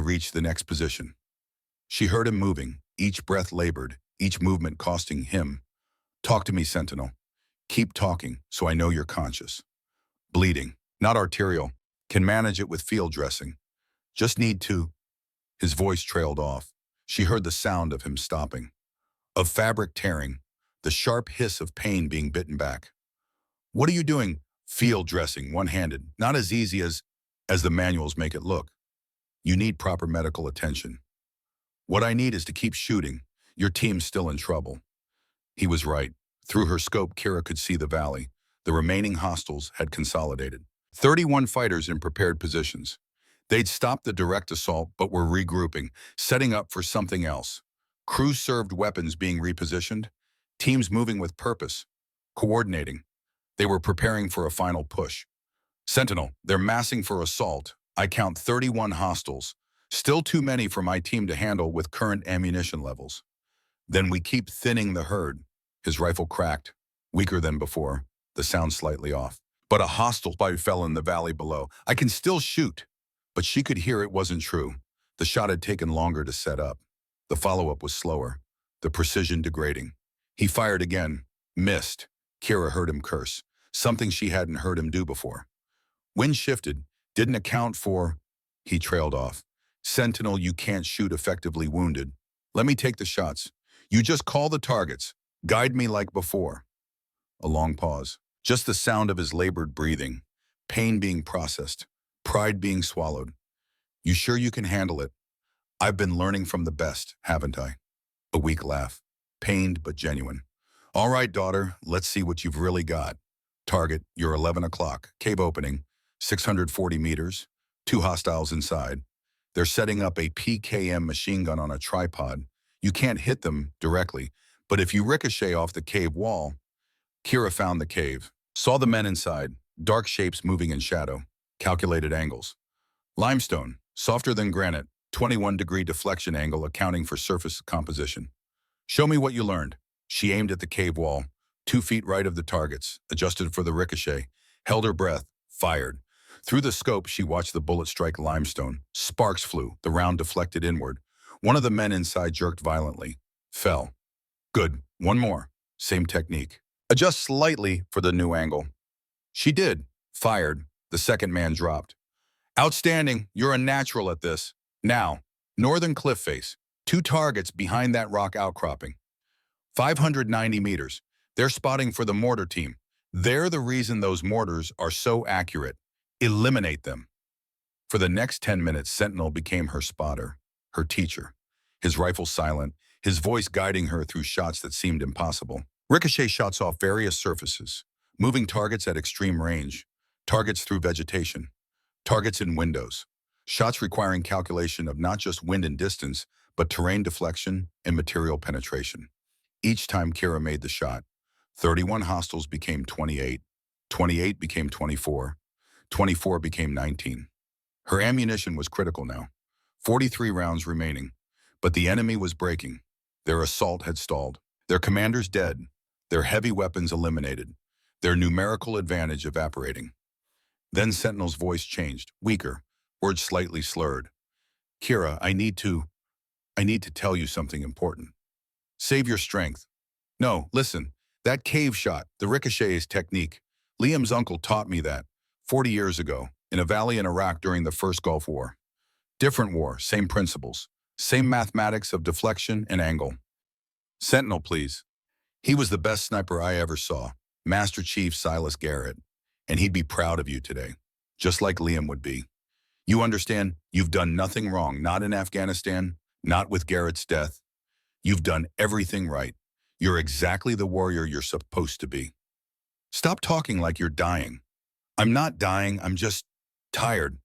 reach the next position. She heard him moving, each breath labored, each movement costing him. Talk to me, Sentinel. Keep talking, so I know you're conscious. Bleeding, not arterial. Can manage it with field dressing. Just need to... His voice trailed off. She heard the sound of him stopping, of fabric tearing, the sharp hiss of pain being bitten back. What are you doing? Field dressing, one-handed, not as easy as the manuals make it look. You need proper medical attention. What I need is to keep shooting. Your team's still in trouble. He was right. Through her scope, Kira could see the valley. The remaining hostiles had consolidated. 31 fighters in prepared positions. They'd stopped the direct assault, but were regrouping, setting up for something else. Crew-served weapons being repositioned, teams moving with purpose, coordinating. They were preparing for a final push. Sentinel, they're massing for assault. I count 31 hostiles. Still too many for my team to handle with current ammunition levels. Then we keep thinning the herd. His rifle cracked, weaker than before, the sound slightly off. But a hostile spy fell in the valley below. I can still shoot. But she could hear it wasn't true. The shot had taken longer to set up. The follow-up was slower, the precision degrading. He fired again, missed. Kira heard him curse, something she hadn't heard him do before. Wind shifted, didn't account for. He trailed off. Sentinel, you can't shoot effectively wounded. Let me take the shots. You just call the targets. Guide me like before. A long pause. Just the sound of his labored breathing. Pain being processed. Pride being swallowed. You sure you can handle it? I've been learning from the best, haven't I? A weak laugh. Pained but genuine. All right, daughter, let's see what you've really got. Target, you're 11 o'clock. Cave opening. 640 meters. 2 hostiles inside. They're setting up a PKM machine gun on a tripod. You can't hit them directly, but if you ricochet off the cave wall. Kira found the cave, saw the men inside, dark shapes moving in shadow, calculated angles. Limestone, softer than granite, 21-degree deflection angle accounting for surface composition. Show me what you learned. She aimed at the cave wall, 2 feet right of the targets, adjusted for the ricochet, held her breath, fired. Through the scope, she watched the bullet strike limestone. Sparks flew, the round deflected inward. One of the men inside jerked violently, fell. Good, one more, same technique. Adjust slightly for the new angle. She did, fired, the second man dropped. Outstanding, you're a natural at this. Now, northern cliff face, 2 targets behind that rock outcropping. 590 meters, they're spotting for the mortar team. They're the reason those mortars are so accurate. Eliminate them. For the next 10 minutes, Sentinel became her spotter, her teacher. His rifle silent, his voice guiding her through shots that seemed impossible. Ricochet shots off various surfaces, moving targets at extreme range, targets through vegetation, targets in windows, shots requiring calculation of not just wind and distance, but terrain deflection and material penetration. Each time Kira made the shot, 31 hostiles became 28, 28 became 24, 24 became 19. Her ammunition was critical now. 43 rounds remaining, but the enemy was breaking. Their assault had stalled. Their commanders dead. Their heavy weapons eliminated. Their numerical advantage evaporating. Then Sentinel's voice changed, weaker, words slightly slurred. Kira, I need to tell you something important. Save your strength. No, listen, that cave shot, the ricochet's technique. Liam's uncle taught me that 40 years ago, in a valley in Iraq during the First Gulf War. Different war, same principles, same mathematics of deflection and angle. Sentinel, please. He was the best sniper I ever saw, Master Chief Silas Garrett, and he'd be proud of you today, just like Liam would be. You understand, you've done nothing wrong, not in Afghanistan, not with Garrett's death. You've done everything right. You're exactly the warrior you're supposed to be. Stop talking like you're dying. I'm not dying, I'm just tired.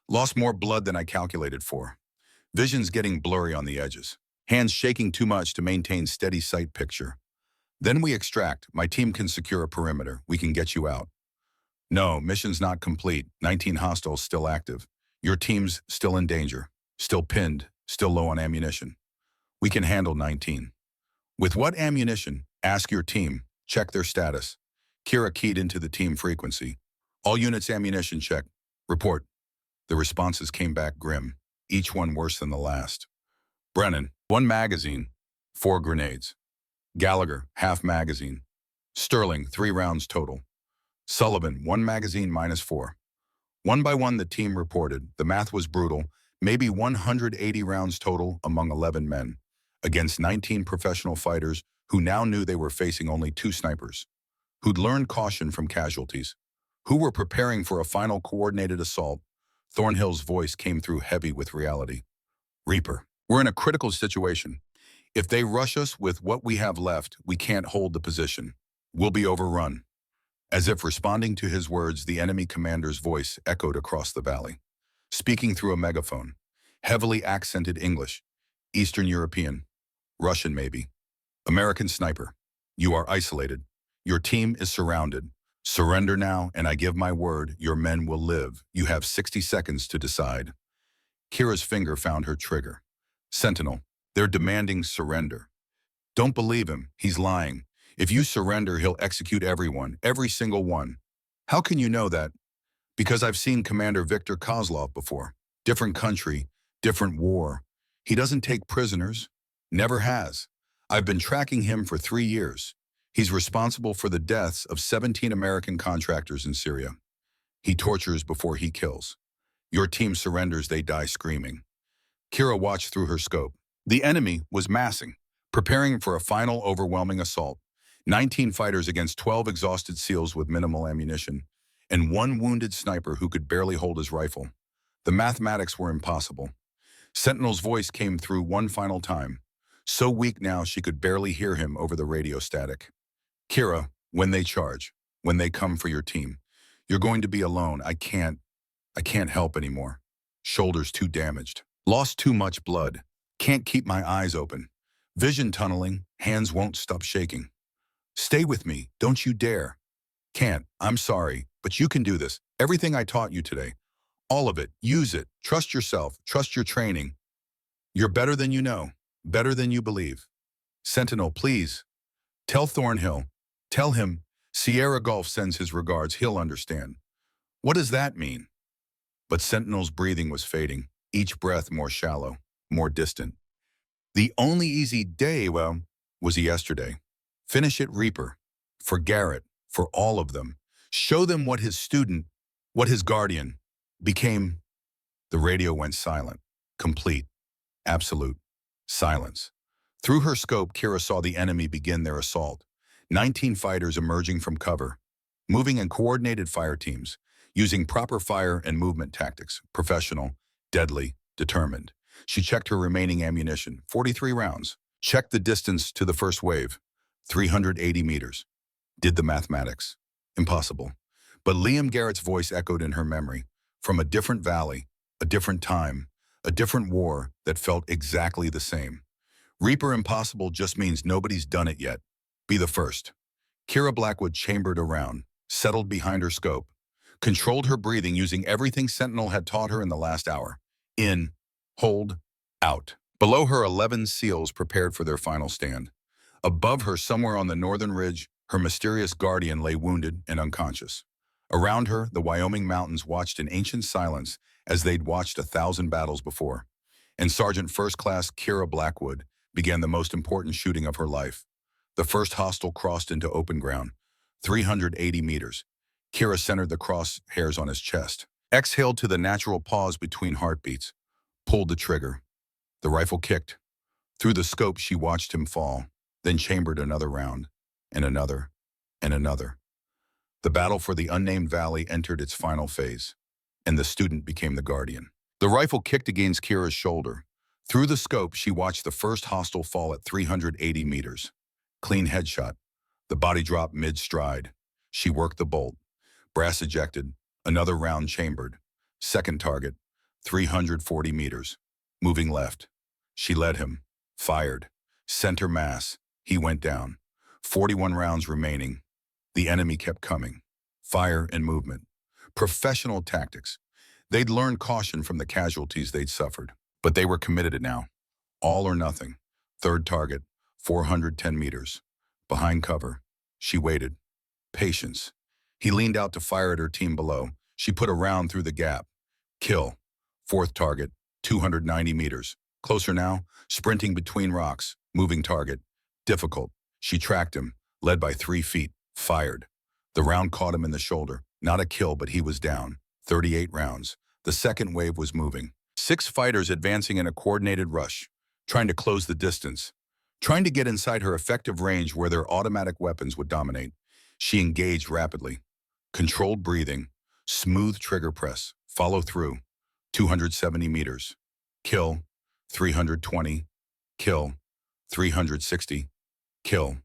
Lost more blood than I calculated for. Vision's getting blurry on the edges. Hands shaking too much to maintain steady sight picture. Then we extract. My team can secure a perimeter. We can get you out. No, mission's not complete. 19 hostiles still active. Your team's still in danger. Still pinned. Still low on ammunition. We can handle 19. With what ammunition? Ask your team. Check their status. Kira keyed into the team frequency. All units ammunition check. Report. The responses came back grim, each one worse than the last. Brennan, 1 magazine, 4 grenades. Gallagher, half magazine. Sterling, 3 rounds total. Sullivan, 1 magazine -4. One by one the team reported. The math was brutal. maybe 180 rounds total among 11 men, against 19 professional fighters who now knew they were facing only 2 snipers, who'd learned caution from casualties, who were preparing for a final coordinated assault. Thornhill's voice came through heavy with reality. Reaper, we're in a critical situation. If they rush us with what we have left, we can't hold the position. We'll be overrun. As if responding to his words, the enemy commander's voice echoed across the valley, speaking through a megaphone. Heavily accented English, Eastern European, Russian maybe. American sniper, you are isolated. Your team is surrounded. Surrender now, and I give my word, your men will live. You have 60 seconds to decide. Kira's finger found her trigger. Sentinel, they're demanding surrender. Don't believe him, he's lying. If you surrender, he'll execute everyone, every single one. How can you know that? Because I've seen Commander Viktor Kozlov before. Different country, different war. He doesn't take prisoners. Never has. I've been tracking him for 3 years. He's responsible for the deaths of 17 American contractors in Syria. He tortures before he kills. Your team surrenders, they die screaming. Kira watched through her scope. The enemy was massing, preparing for a final overwhelming assault. 19 fighters against 12 exhausted SEALs with minimal ammunition, and 1 wounded sniper who could barely hold his rifle. The mathematics were impossible. Sentinel's voice came through one final time, so weak now she could barely hear him over the radio static. Kira, when they charge, when they come for your team, you're going to be alone. I can't help anymore. Shoulders too damaged. Lost too much blood. Can't keep my eyes open. Vision tunneling, hands won't stop shaking. Stay with me, don't you dare. Can't, I'm sorry, but you can do this. Everything I taught you today. All of it, use it. Trust yourself, trust your training. You're better than you know, better than you believe. Sentinel, please. Tell Thornhill. Tell him Sierra Gulf sends his regards, he'll understand. What does that mean? But Sentinel's breathing was fading, each breath more shallow, more distant. The only easy day, well, was yesterday. Finish it, Reaper. For Garrett, for all of them. Show them what his student, what his guardian, became. The radio went silent, complete, absolute silence. Through her scope, Kira saw the enemy begin their assault. 19 fighters emerging from cover, moving in coordinated fire teams, using proper fire and movement tactics, professional, deadly, determined. She checked her remaining ammunition, 43 rounds. Checked the distance to the first wave, 380 meters. Did the mathematics. Impossible. But Liam Garrett's voice echoed in her memory, from a different valley, a different time, a different war that felt exactly the same. Reaper impossible just means nobody's done it yet. Be the first. Kira Blackwood chambered around, settled behind her scope, controlled her breathing using everything Sentinel had taught her in the last hour. In, hold, out. Below her, 11 SEALs prepared for their final stand. Above her, somewhere on the northern ridge, her mysterious guardian lay wounded and unconscious. Around her, the Wyoming mountains watched in ancient silence as they'd watched 1,000 battles before. And Sergeant First Class Kira Blackwood began the most important shooting of her life. The first hostile crossed into open ground, 380 meters. Kira centered the crosshairs on his chest, exhaled to the natural pause between heartbeats, pulled the trigger. The rifle kicked. Through the scope, she watched him fall, then chambered another round, and another, and another. The battle for the unnamed valley entered its final phase, and the student became the guardian. The rifle kicked against Kira's shoulder. Through the scope, she watched the first hostile fall at 380 meters. Clean headshot. The body dropped mid-stride. She worked the bolt. Brass ejected. Another round chambered. Second target, 340 meters. Moving left. She led him. Fired. Center mass. He went down. 41 rounds remaining. The enemy kept coming. Fire and movement. Professional tactics. They'd learned caution from the casualties they'd suffered, but they were committed to now. All or nothing. Third target, 410 meters. Behind cover. She waited. Patience. He leaned out to fire at her team below. She put a round through the gap. Kill. Fourth target, 290 meters. Closer now, sprinting between rocks. Moving target. Difficult. She tracked him, led by 3 feet. Fired. The round caught him in the shoulder. Not a kill, but he was down. 38 rounds. The second wave was moving. 6 fighters advancing in a coordinated rush, trying to close the distance, trying to get inside her effective range where their automatic weapons would dominate. She engaged rapidly. Controlled breathing, smooth trigger press, follow through, 270 meters. Kill, 320. Kill, 360. Kill.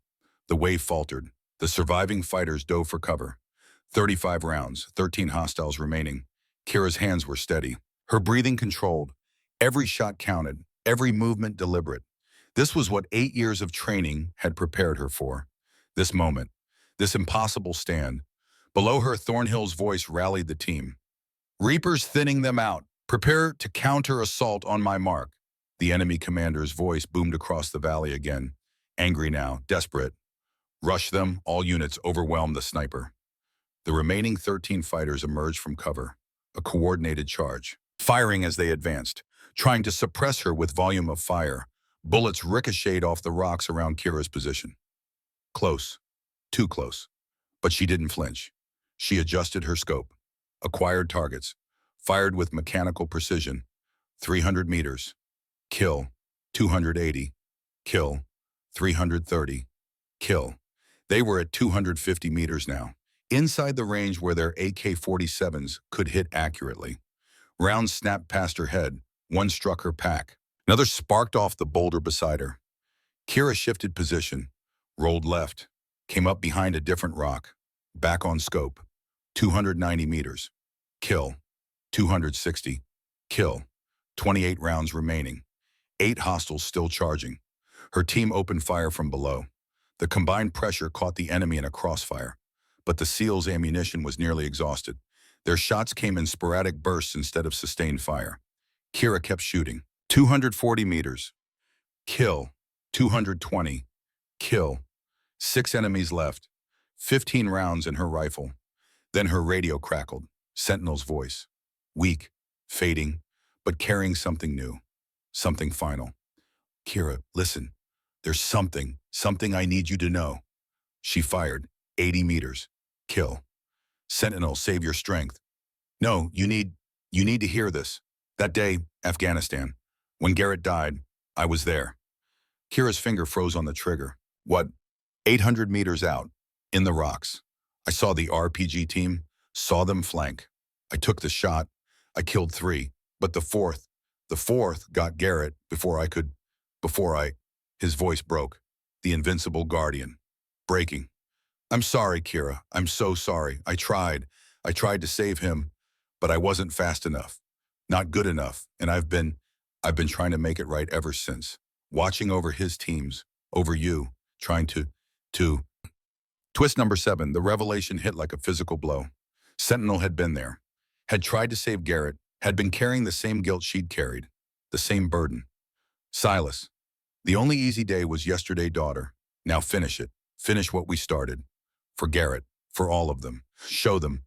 The wave faltered. The surviving fighters dove for cover. 35 rounds, 13 hostiles remaining. Kira's hands were steady. Her breathing controlled. Every shot counted, every movement deliberate. This was what 8 years of training had prepared her for. This moment, this impossible stand. Below her, Thornhill's voice rallied the team. Reapers thinning them out. Prepare to counter-assault on my mark. The enemy commander's voice boomed across the valley again. Angry now, desperate. Rush them, all units overwhelm the sniper. The remaining 13 fighters emerged from cover. A coordinated charge. Firing as they advanced, trying to suppress her with volume of fire. Bullets ricocheted off the rocks around Kira's position. Close. Too close. But she didn't flinch. She adjusted her scope. Acquired targets. Fired with mechanical precision. 300 meters. Kill. 280. Kill. 330. Kill. They were at 250 meters now, inside the range where their AK-47s could hit accurately. Rounds snapped past her head. One struck her pack. Another sparked off the boulder beside her. Kira shifted position, rolled left, came up behind a different rock, back on scope. 290 meters. Kill. 260. Kill. 28 rounds remaining. 8 hostiles still charging. Her team opened fire from below. The combined pressure caught the enemy in a crossfire, but the SEALs' ammunition was nearly exhausted. Their shots came in sporadic bursts instead of sustained fire. Kira kept shooting. 240 meters. Kill. 220. Kill. 6 enemies left. 15 rounds in her rifle. Then her radio crackled. Sentinel's voice. Weak, fading, but carrying something new. Something final. Kira, listen. There's something I need you to know. She fired. 80 meters. Kill. Sentinel, save your strength. No, you need to hear this. That day, Afghanistan, when Garrett died, I was there. Kira's finger froze on the trigger. What? 800 meters out, in the rocks. I saw the RPG team, saw them flank. I took the shot. I killed 3, but the fourth got Garrett before his voice broke. The invincible guardian. Breaking. I'm sorry, Kira. I'm so sorry. I tried to save him, but I wasn't fast enough. Not good enough. And I've been trying to make it right ever since. Watching over his teams, over you, trying to. Twist number 7, the revelation hit like a physical blow. Sentinel had been there, had tried to save Garrett, had been carrying the same guilt she'd carried, the same burden. Silas, the only easy day was yesterday, daughter. Now finish it. Finish what we started. For Garrett, for all of them. Show them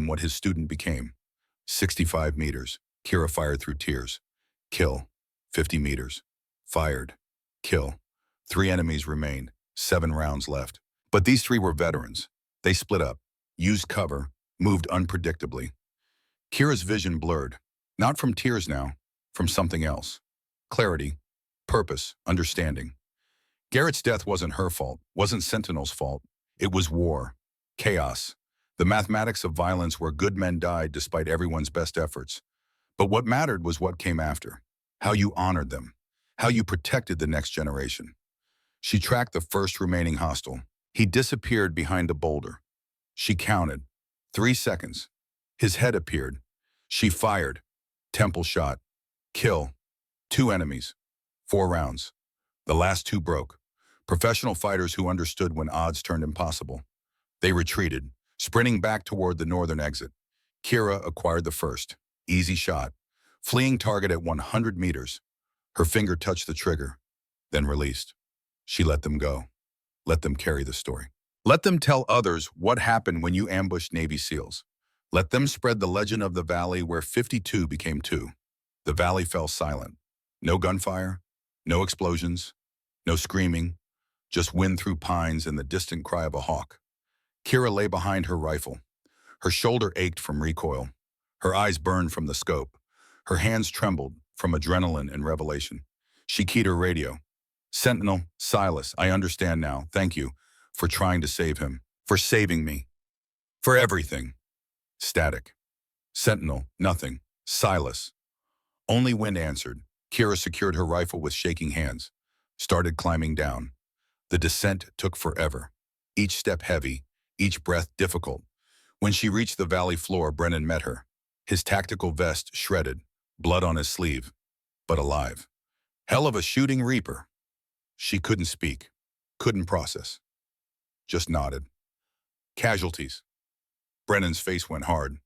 what his student became. 65 meters. Kira fired through tears. Kill. 50 meters. Fired. Kill. 3 enemies remained. 7 rounds left. But these 3 were veterans. They split up, used cover, moved unpredictably. Kira's vision blurred. Not from tears now, from something else. Clarity, purpose, understanding. Garrett's death wasn't her fault, wasn't Sentinel's fault. It was war, chaos, the mathematics of violence where good men died despite everyone's best efforts. But what mattered was what came after, how you honored them, how you protected the next generation. She tracked the first remaining hostile. He disappeared behind a boulder. She counted. 3 seconds. His head appeared. She fired. Temple shot. Kill. 2 enemies. 4 rounds. The last 2 broke. Professional fighters who understood when odds turned impossible. They retreated, sprinting back toward the northern exit. Kira acquired the first. Easy shot. Fleeing target at 100 meters. Her finger touched the trigger, then released. She let them go. Let them carry the story. Let them tell others what happened when you ambushed Navy SEALs. Let them spread the legend of the valley where 52 became 2. The valley fell silent. No gunfire, no explosions, no screaming, just wind through pines and the distant cry of a hawk. Kira lay behind her rifle. Her shoulder ached from recoil. Her eyes burned from the scope. Her hands trembled from adrenaline and revelation. She keyed her radio. Sentinel, Silas, I understand now. Thank you for trying to save him. For saving me. For everything. Static. Sentinel, nothing. Silas. Only wind answered. Kira secured her rifle with shaking hands. Started climbing down. The descent took forever. Each step heavy, each breath difficult. When she reached the valley floor, Brennan met her. His tactical vest shredded, blood on his sleeve, but alive. Hell of a shooting reaper. She couldn't speak, couldn't process. Just nodded. Casualties. Brennan's face went hard.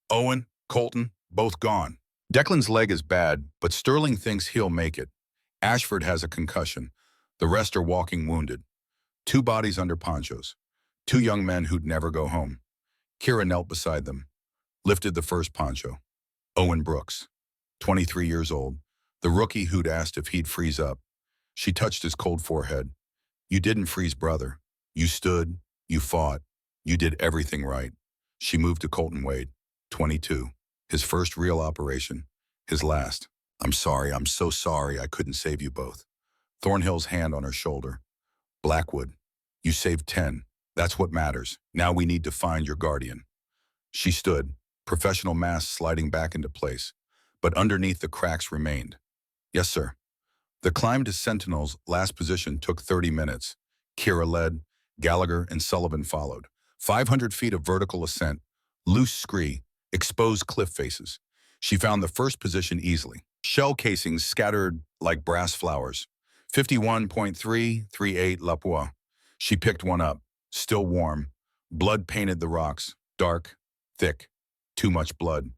Owen, Colton, both gone. Declan's leg is bad, but Sterling thinks he'll make it. Ashford has a concussion. The rest are walking wounded. 2 bodies under ponchos. 2 young men who'd never go home. Kira knelt beside them, lifted the first poncho. Owen Brooks, 23 years old, the rookie who'd asked if he'd freeze up. She touched his cold forehead. You didn't freeze, brother. You stood, you fought, you did everything right. She moved to Colton Wade, 22, his first real operation, his last. I'm sorry, I'm so sorry I couldn't save you both. Thornhill's hand on her shoulder. Blackwood, you saved 10. That's what matters. Now we need to find your guardian. She stood, professional mask sliding back into place, but underneath the cracks remained. Yes, sir. The climb to Sentinel's last position took 30 minutes. Kira led, Gallagher and Sullivan followed. 500 feet of vertical ascent, loose scree, exposed cliff faces. She found the first position easily. Shell casings scattered like brass flowers. 51.338 Lapua. She picked one up, still warm. Blood painted the rocks, dark, thick, too much blood.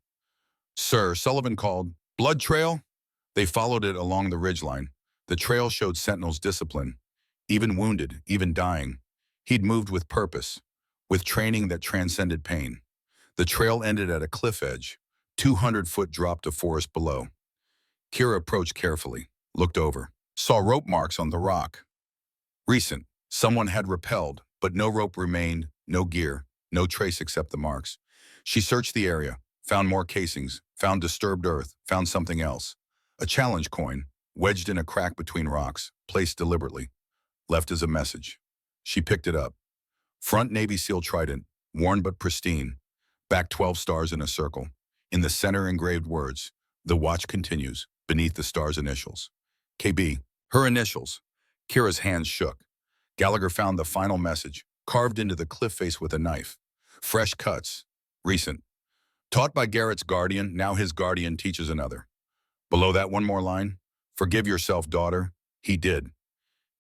Sir, Sullivan called. Blood trail? They followed it along the ridgeline. The trail showed Sentinel's discipline. Even wounded, even dying. He'd moved with purpose, with training that transcended pain. The trail ended at a cliff edge, 200-foot drop to forest below. Kira approached carefully, looked over, saw rope marks on the rock. Recent. Someone had rappelled, but no rope remained, no gear, no trace except the marks. She searched the area, found more casings, found disturbed earth, found something else. A challenge coin, wedged in a crack between rocks, placed deliberately, left as a message. She picked it up. Front Navy SEAL trident, worn but pristine. Back 12 stars in a circle. In the center engraved words, the watch continues, beneath the star's initials. KB, her initials. Kira's hands shook. Gallagher found the final message, carved into the cliff face with a knife. Fresh cuts. Recent. Taught by Garrett's guardian, now his guardian teaches another. Below that one more line. Forgive yourself, daughter. He did.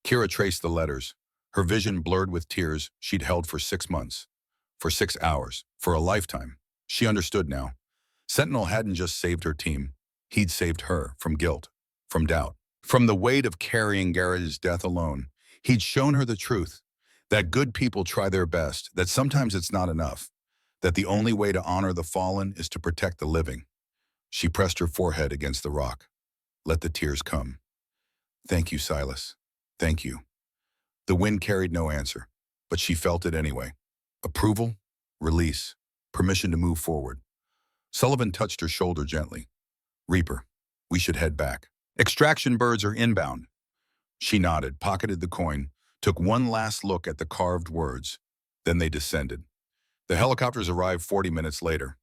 Kira traced the letters. Her vision blurred with tears she'd held for 6 months. For 6 hours. For a lifetime. She understood now. Sentinel hadn't just saved her team. He'd saved her from guilt, from doubt, from the weight of carrying Garrett's death alone. He'd shown her the truth, that good people try their best, that sometimes it's not enough, that the only way to honor the fallen is to protect the living. She pressed her forehead against the rock. Let the tears come. Thank you, Silas. Thank you. The wind carried no answer, but she felt it anyway. Approval, release, permission to move forward. Sullivan touched her shoulder gently. Reaper, we should head back. Extraction birds are inbound. She nodded, pocketed the coin, took one last look at the carved words. Then they descended. The helicopters arrived 40 minutes later.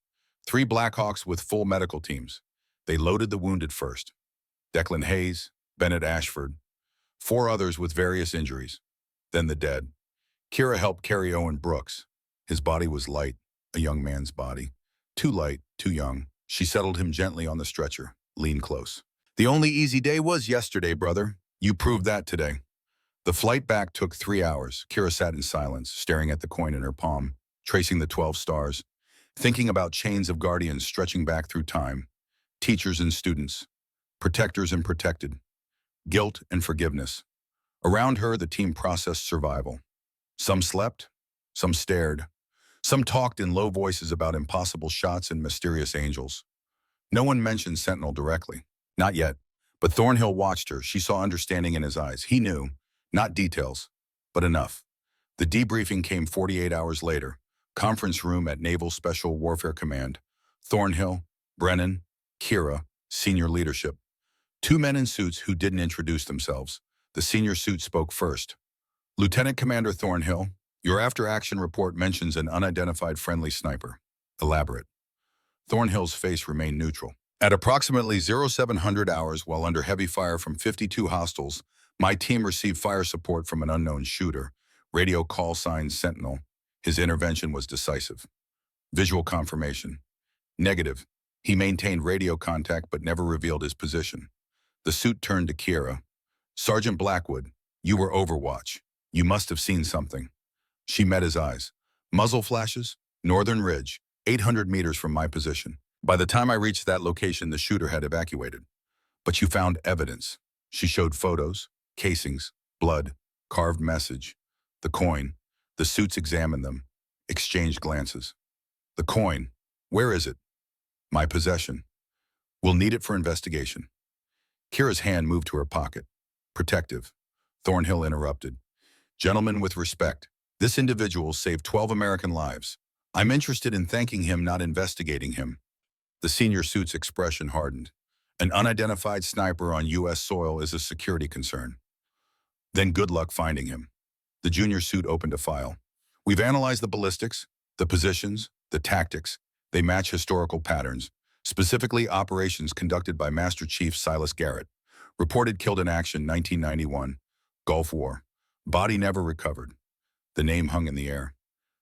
3 Blackhawks with full medical teams. They loaded the wounded first. Declan Hayes, Bennett Ashford. 4 others with various injuries. Then the dead. Kira helped carry Owen Brooks. His body was light, a young man's body. Too light, too young. She settled him gently on the stretcher, leaned close. The only easy day was yesterday, brother. You proved that today. The flight back took 3 hours. Kira sat in silence, staring at the coin in her palm, tracing the 12 stars, thinking about chains of guardians stretching back through time, teachers and students, protectors and protected, guilt and forgiveness. Around her, the team processed survival. Some slept, some stared, some talked in low voices about impossible shots and mysterious angels. No one mentioned Sentinel directly. Not yet. But Thornhill watched her. She saw understanding in his eyes. He knew, not details, but enough. The debriefing came 48 hours later. Conference room at Naval Special Warfare Command. Thornhill, Brennan, Kira, Senior leadership. Two men in suits who didn't introduce themselves. The senior suit spoke first. Lieutenant Commander Thornhill, your after-action report mentions an unidentified friendly sniper. Elaborate. Thornhill's face remained neutral. At approximately 0700 hours while under heavy fire from 52 hostiles, my team received fire support from an unknown shooter. Radio call sign Sentinel. His intervention was decisive. Visual confirmation. Negative. He maintained radio contact but never revealed his position. The suit turned to Kira. Sergeant Blackwood, you were Overwatch. You must have seen something. She met his eyes. Muzzle flashes, Northern Ridge, 800 meters from my position. By the time I reached that location, the shooter had evacuated. But you found evidence. She showed photos, casings, blood, carved message, the coin. The suits examined them, exchanged glances. The coin, where is it? My possession. We'll need it for investigation. Kira's hand moved to her pocket. Protective. Thornhill interrupted. Gentlemen, with respect, this individual saved 12 American lives. I'm interested in thanking him, not investigating him. The senior suit's expression hardened. An unidentified sniper on U.S. soil is a security concern. Then good luck finding him. The junior suit opened a file. We've analyzed the ballistics, the positions, the tactics. They match historical patterns, specifically operations conducted by Master Chief Silas Garrett. Reported killed in action 1991, Gulf War. Body never recovered. The name hung in the air.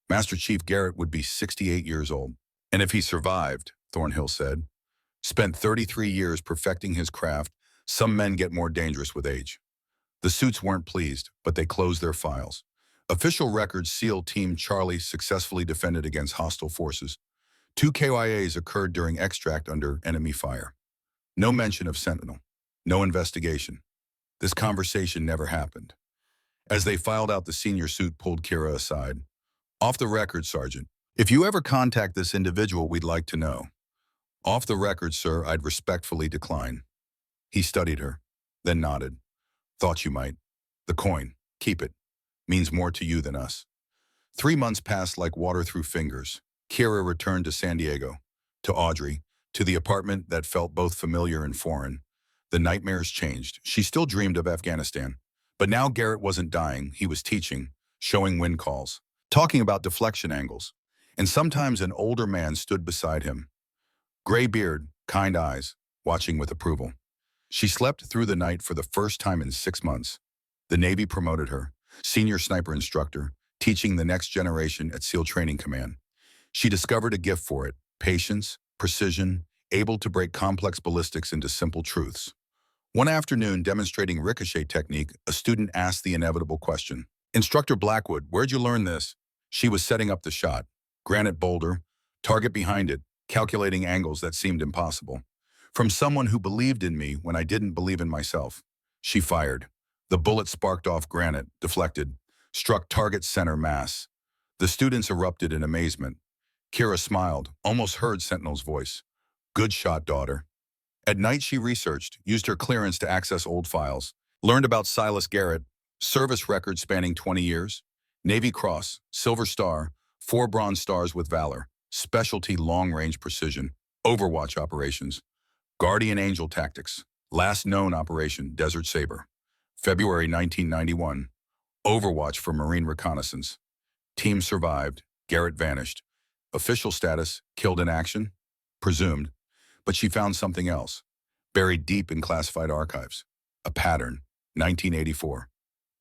Master Chief Garrett would be 68 years old. And if he survived, Thornhill said, spent 33 years perfecting his craft, some men get more dangerous with age. The suits weren't pleased, but they closed their files. Official records SEAL Team Charlie successfully defended against hostile forces. 2 KIAs occurred during extract under enemy fire. No mention of Sentinel. No investigation. This conversation never happened. As they filed out, the senior suit pulled Kira aside. Off the record, Sergeant. If you ever contact this individual, we'd like to know. Off the record, sir, I'd respectfully decline. He studied her, then nodded. Thought you might. The coin, keep it. Means more to you than us. 3 months passed like water through fingers. Kira returned to San Diego, to Audrey, to the apartment that felt both familiar and foreign. The nightmares changed. She still dreamed of Afghanistan. But now Garrett wasn't dying. He was teaching, showing wind calls, talking about deflection angles. And sometimes an older man stood beside him. Gray beard, kind eyes, watching with approval. She slept through the night for the first time in 6 months. The Navy promoted her, senior sniper instructor, teaching the next generation at SEAL Training Command. She discovered a gift for it, patience, precision, able to break complex ballistics into simple truths. One afternoon, demonstrating ricochet technique, a student asked the inevitable question. Instructor Blackwood, where'd you learn this? She was setting up the shot. Granite boulder, target behind it, calculating angles that seemed impossible. From someone who believed in me when I didn't believe in myself. She fired. The bullet sparked off granite, deflected, struck target center mass. The students erupted in amazement. Kira smiled, almost heard Sentinel's voice. Good shot, daughter. At night, she researched, used her clearance to access old files, learned about Silas Garrett, service record spanning 20 years, Navy Cross, Silver Star, 4 Bronze Stars with Valor, specialty long-range precision, Overwatch operations, Guardian Angel tactics, last known operation, Desert Saber, February 1991, Overwatch for Marine reconnaissance. Team survived, Garrett vanished. Official status, killed in action? Presumed. But she found something else, buried deep in classified archives. A pattern, 1984.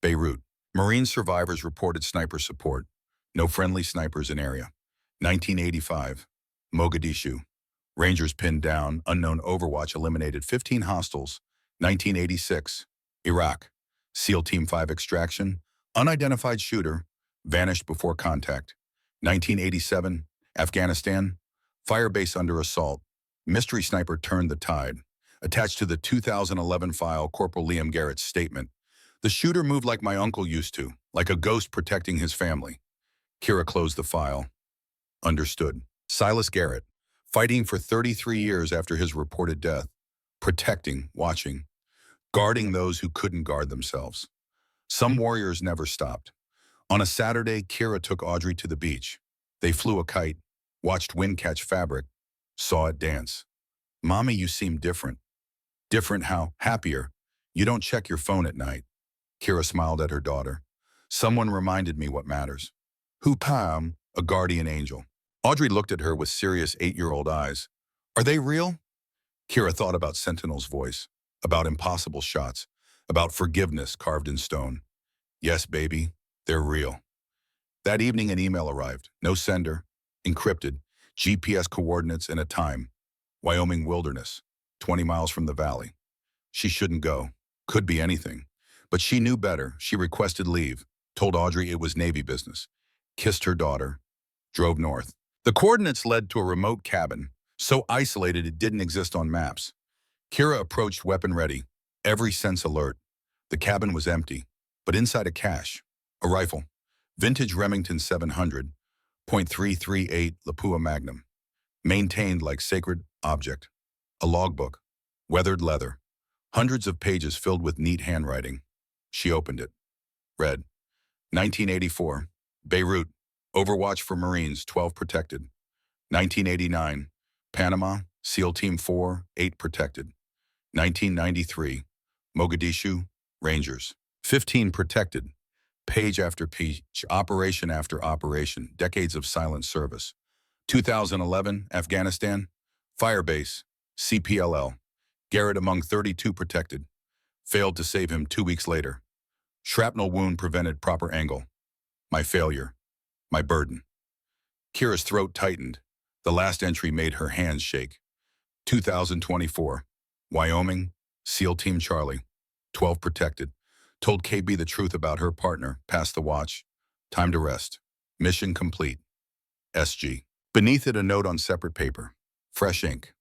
Beirut. Marine survivors reported sniper support. No friendly snipers in area. 1985. Mogadishu. Rangers pinned down, unknown Overwatch eliminated 15 hostiles. 1986. Iraq. SEAL Team 5 extraction. Unidentified shooter. Vanished before contact. 1987. Afghanistan. Firebase under assault. Mystery sniper turned the tide. Attached to the 2011 file, Corporal Liam Garrett's statement. The shooter moved like my uncle used to, like a ghost protecting his family. Kira closed the file. Understood. Silas Garrett, fighting for 33 years after his reported death. Protecting, watching, guarding those who couldn't guard themselves. Some warriors never stopped. On a Saturday, Kira took Audrey to the beach. They flew a kite, watched wind catch fabric, saw it dance. Mommy, you seem different. Different how? Happier. You don't check your phone at night. Kira smiled at her daughter. Someone reminded me what matters. Who Pam? A guardian angel. Audrey looked at her with serious 8-year-old eyes. Are they real? Kira thought about Sentinel's voice, about impossible shots, about forgiveness carved in stone. Yes, baby, they're real. That evening an email arrived. No sender, encrypted, GPS coordinates and a time. Wyoming wilderness, 20 miles from the valley. She shouldn't go. Could be anything. But she knew better. She requested leave, told Audrey it was Navy business, kissed her daughter, drove north. The coordinates led to a remote cabin, so isolated it didn't exist on maps. Kira approached weapon ready, every sense alert. The cabin was empty, but inside a cache, a rifle, vintage Remington 700, .338 Lapua Magnum, maintained like sacred object, a logbook, weathered leather, hundreds of pages filled with neat handwriting. She opened it, read, 1984, Beirut, Overwatch for Marines, 12 protected. 1989, Panama, SEAL Team 4, 8 protected. 1993, Mogadishu, Rangers, 15 protected. Page after page, operation after operation, decades of silent service. 2011, Afghanistan, Firebase, CPLL, Garrett among 32 protected. Failed to save him 2 weeks later. Shrapnel wound prevented proper angle. My failure. My burden. Kira's throat tightened. The last entry made her hands shake. 2024. Wyoming, SEAL Team Charlie. 12 protected. Told KB the truth about her partner. Passed the watch. Time to rest. Mission complete. SG. Beneath it a note on separate paper. Fresh ink.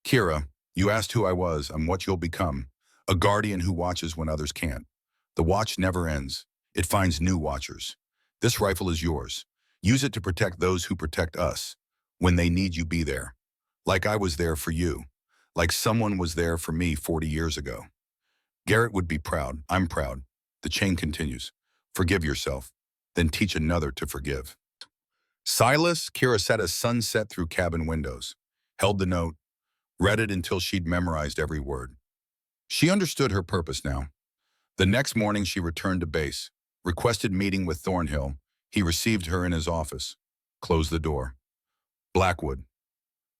Kira, you asked who I was. I'm what you'll become. A guardian who watches when others can't. The watch never ends. It finds new watchers. This rifle is yours. Use it to protect those who protect us. When they need you, be there. Like I was there for you. Like someone was there for me 40 years ago. Garrett would be proud. I'm proud. The chain continues. Forgive yourself, then teach another to forgive. Silas, Kira sat as sunset through cabin windows. Held the note. Read it until she'd memorized every word. She understood her purpose now. The next morning she returned to base. Requested meeting with Thornhill. He received her in his office. Closed the door. Blackwood.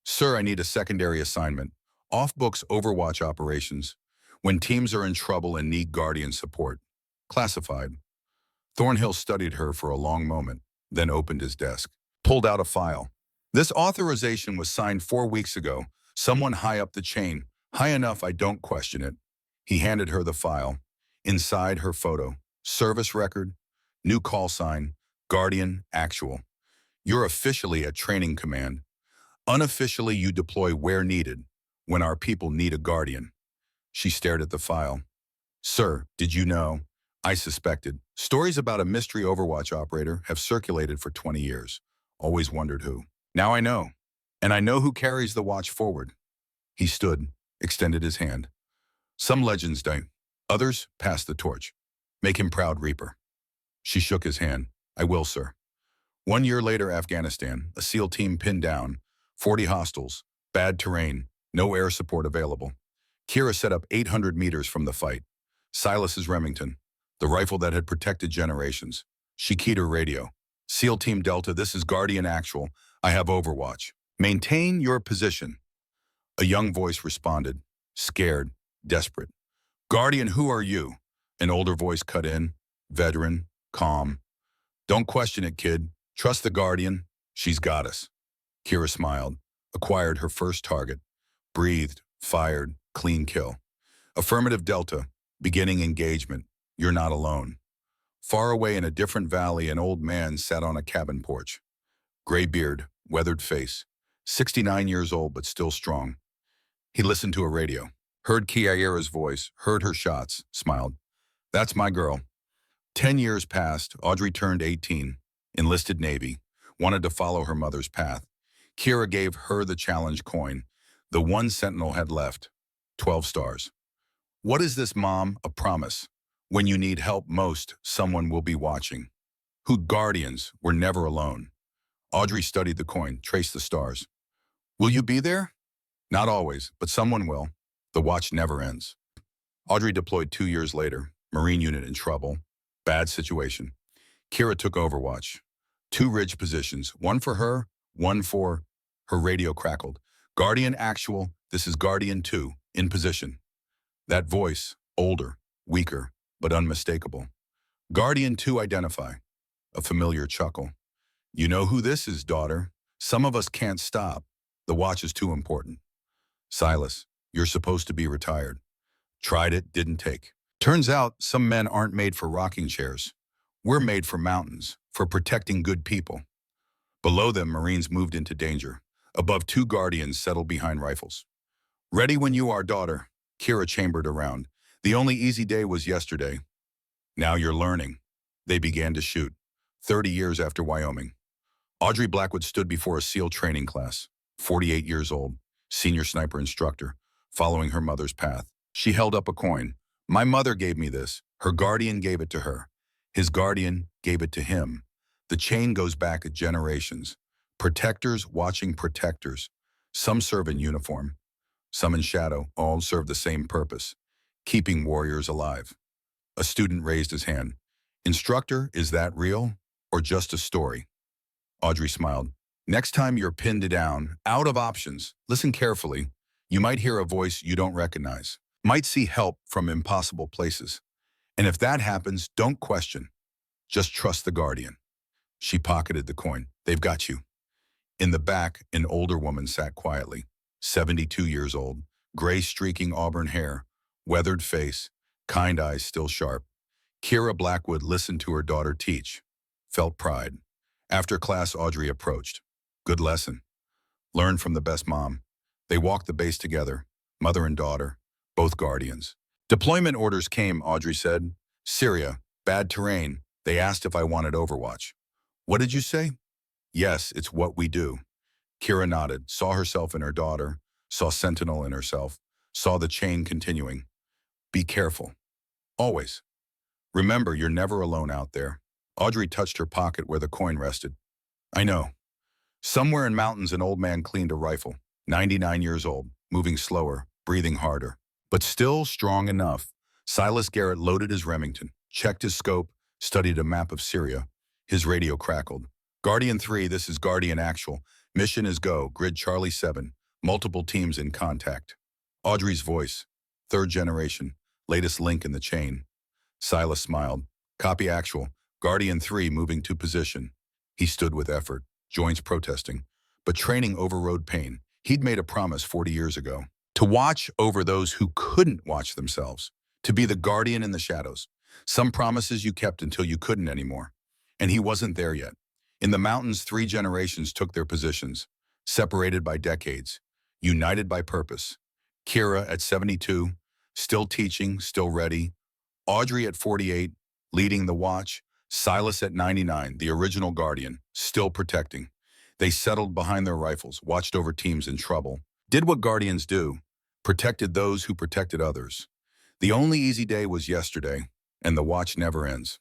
Sir, I need a secondary assignment. Off-books Overwatch operations. When teams are in trouble and need guardian support. Classified. Thornhill studied her for a long moment, then opened his desk. Pulled out a file. This authorization was signed 4 weeks ago. Someone high up the chain. High enough I don't question it. He handed her the file. Inside her photo. Service record, new call sign, Guardian, actual. You're officially at training command. Unofficially, you deploy where needed, when our people need a guardian. She stared at the file. Sir, did you know? I suspected. Stories about a mystery Overwatch operator have circulated for 20 years. Always wondered who. Now I know. And I know who carries the watch forward. He stood, extended his hand. Some legends die. Others pass the torch. Make him proud, Reaper. She shook his hand. I will, sir. 1 year later, Afghanistan, a SEAL team pinned down, 40 hostiles, bad terrain, no air support available. Kira set up 800 meters from the fight. Silas's Remington, the rifle that had protected generations. She keyed her radio. SEAL Team Delta, this is Guardian Actual. I have Overwatch. Maintain your position. A young voice responded, scared, desperate. Guardian, who are you? An older voice cut in, veteran, calm. Don't question it, kid. Trust the Guardian. She's got us. Kira smiled, acquired her first target, breathed, fired, clean kill. Affirmative Delta, beginning engagement. You're not alone. Far away in a different valley, an old man sat on a cabin porch. Gray beard, weathered face, 69 years old but still strong. He listened to a radio, heard Kiara's voice, heard her shots, smiled. That's my girl. 10 years passed, Audrey turned 18, enlisted Navy, wanted to follow her mother's path. Kira gave her the challenge coin. The one Sentinel had left, 12 stars. What is this, Mom? A promise. When you need help most, someone will be watching. Who Guardians were never alone. Audrey studied the coin, traced the stars. Will you be there? Not always, but someone will. The watch never ends. Audrey deployed 2 years later. Marine unit in trouble. Bad situation. Kira took overwatch. Two ridge positions, one for her, one for her radio crackled. Guardian actual, this is Guardian 2, in position. That voice, older, weaker, but unmistakable. Guardian 2 identify. A familiar chuckle. You know who this is, daughter. Some of us can't stop. The watch is too important. Silas, you're supposed to be retired. Tried it, didn't take. Turns out some men aren't made for rocking chairs. We're made for mountains, for protecting good people. Below them, Marines moved into danger. Above, two Guardians settled behind rifles. Ready when you are, daughter. Kira chambered around. The only easy day was yesterday. Now you're learning. They began to shoot. 30 years after Wyoming. Audrey Blackwood stood before a SEAL training class. 48 years old, senior sniper instructor, following her mother's path. She held up a coin. My mother gave me this. Her guardian gave it to her. His guardian gave it to him. The chain goes back generations. Protectors watching protectors. Some serve in uniform, some in shadow, all serve the same purpose, keeping warriors alive. A student raised his hand. Instructor, is that real or just a story? Audrey smiled. Next time you're pinned down, out of options, listen carefully. You might hear a voice you don't recognize. Might see help from impossible places. And if that happens, don't question. Just trust the guardian. She pocketed the coin. They've got you. In the back, an older woman sat quietly. 72 years old, gray streaking auburn hair, weathered face, kind eyes still sharp. Kira Blackwood listened to her daughter teach. Felt pride. After class, Audrey approached. Good lesson. Learn from the best mom. They walked the base together, mother and daughter, both guardians. Deployment orders came, Audrey said. Syria, bad terrain. They asked if I wanted Overwatch. What did you say? Yes, it's what we do. Kira nodded, saw herself in her daughter, saw Sentinel in herself, saw the chain continuing. Be careful. Always. Remember, you're never alone out there. Audrey touched her pocket where the coin rested. I know. Somewhere in mountains, an old man cleaned a rifle. 99 years old, moving slower, breathing harder, but still strong enough. Silas Garrett loaded his Remington, checked his scope, studied a map of Syria. His radio crackled. Guardian 3, this is Guardian Actual. Mission is go, grid Charlie 7. Multiple teams in contact. Audrey's voice. Third generation. Latest link in the chain. Silas smiled. Copy actual. Guardian 3 moving to position. He stood with effort, joints protesting. But training overrode pain. He'd made a promise 40 years ago. To watch over those who couldn't watch themselves. To be the guardian in the shadows. Some promises you kept until you couldn't anymore. And he wasn't there yet. In the mountains, 3 generations took their positions. Separated by decades. United by purpose. Kira at 72, still teaching, still ready. Audrey at 48, leading the watch. Silas at 99, the original guardian, still protecting. They settled behind their rifles, watched over teams in trouble. Did what guardians do. Protected those who protected others. The only easy day was yesterday, and the watch never ends.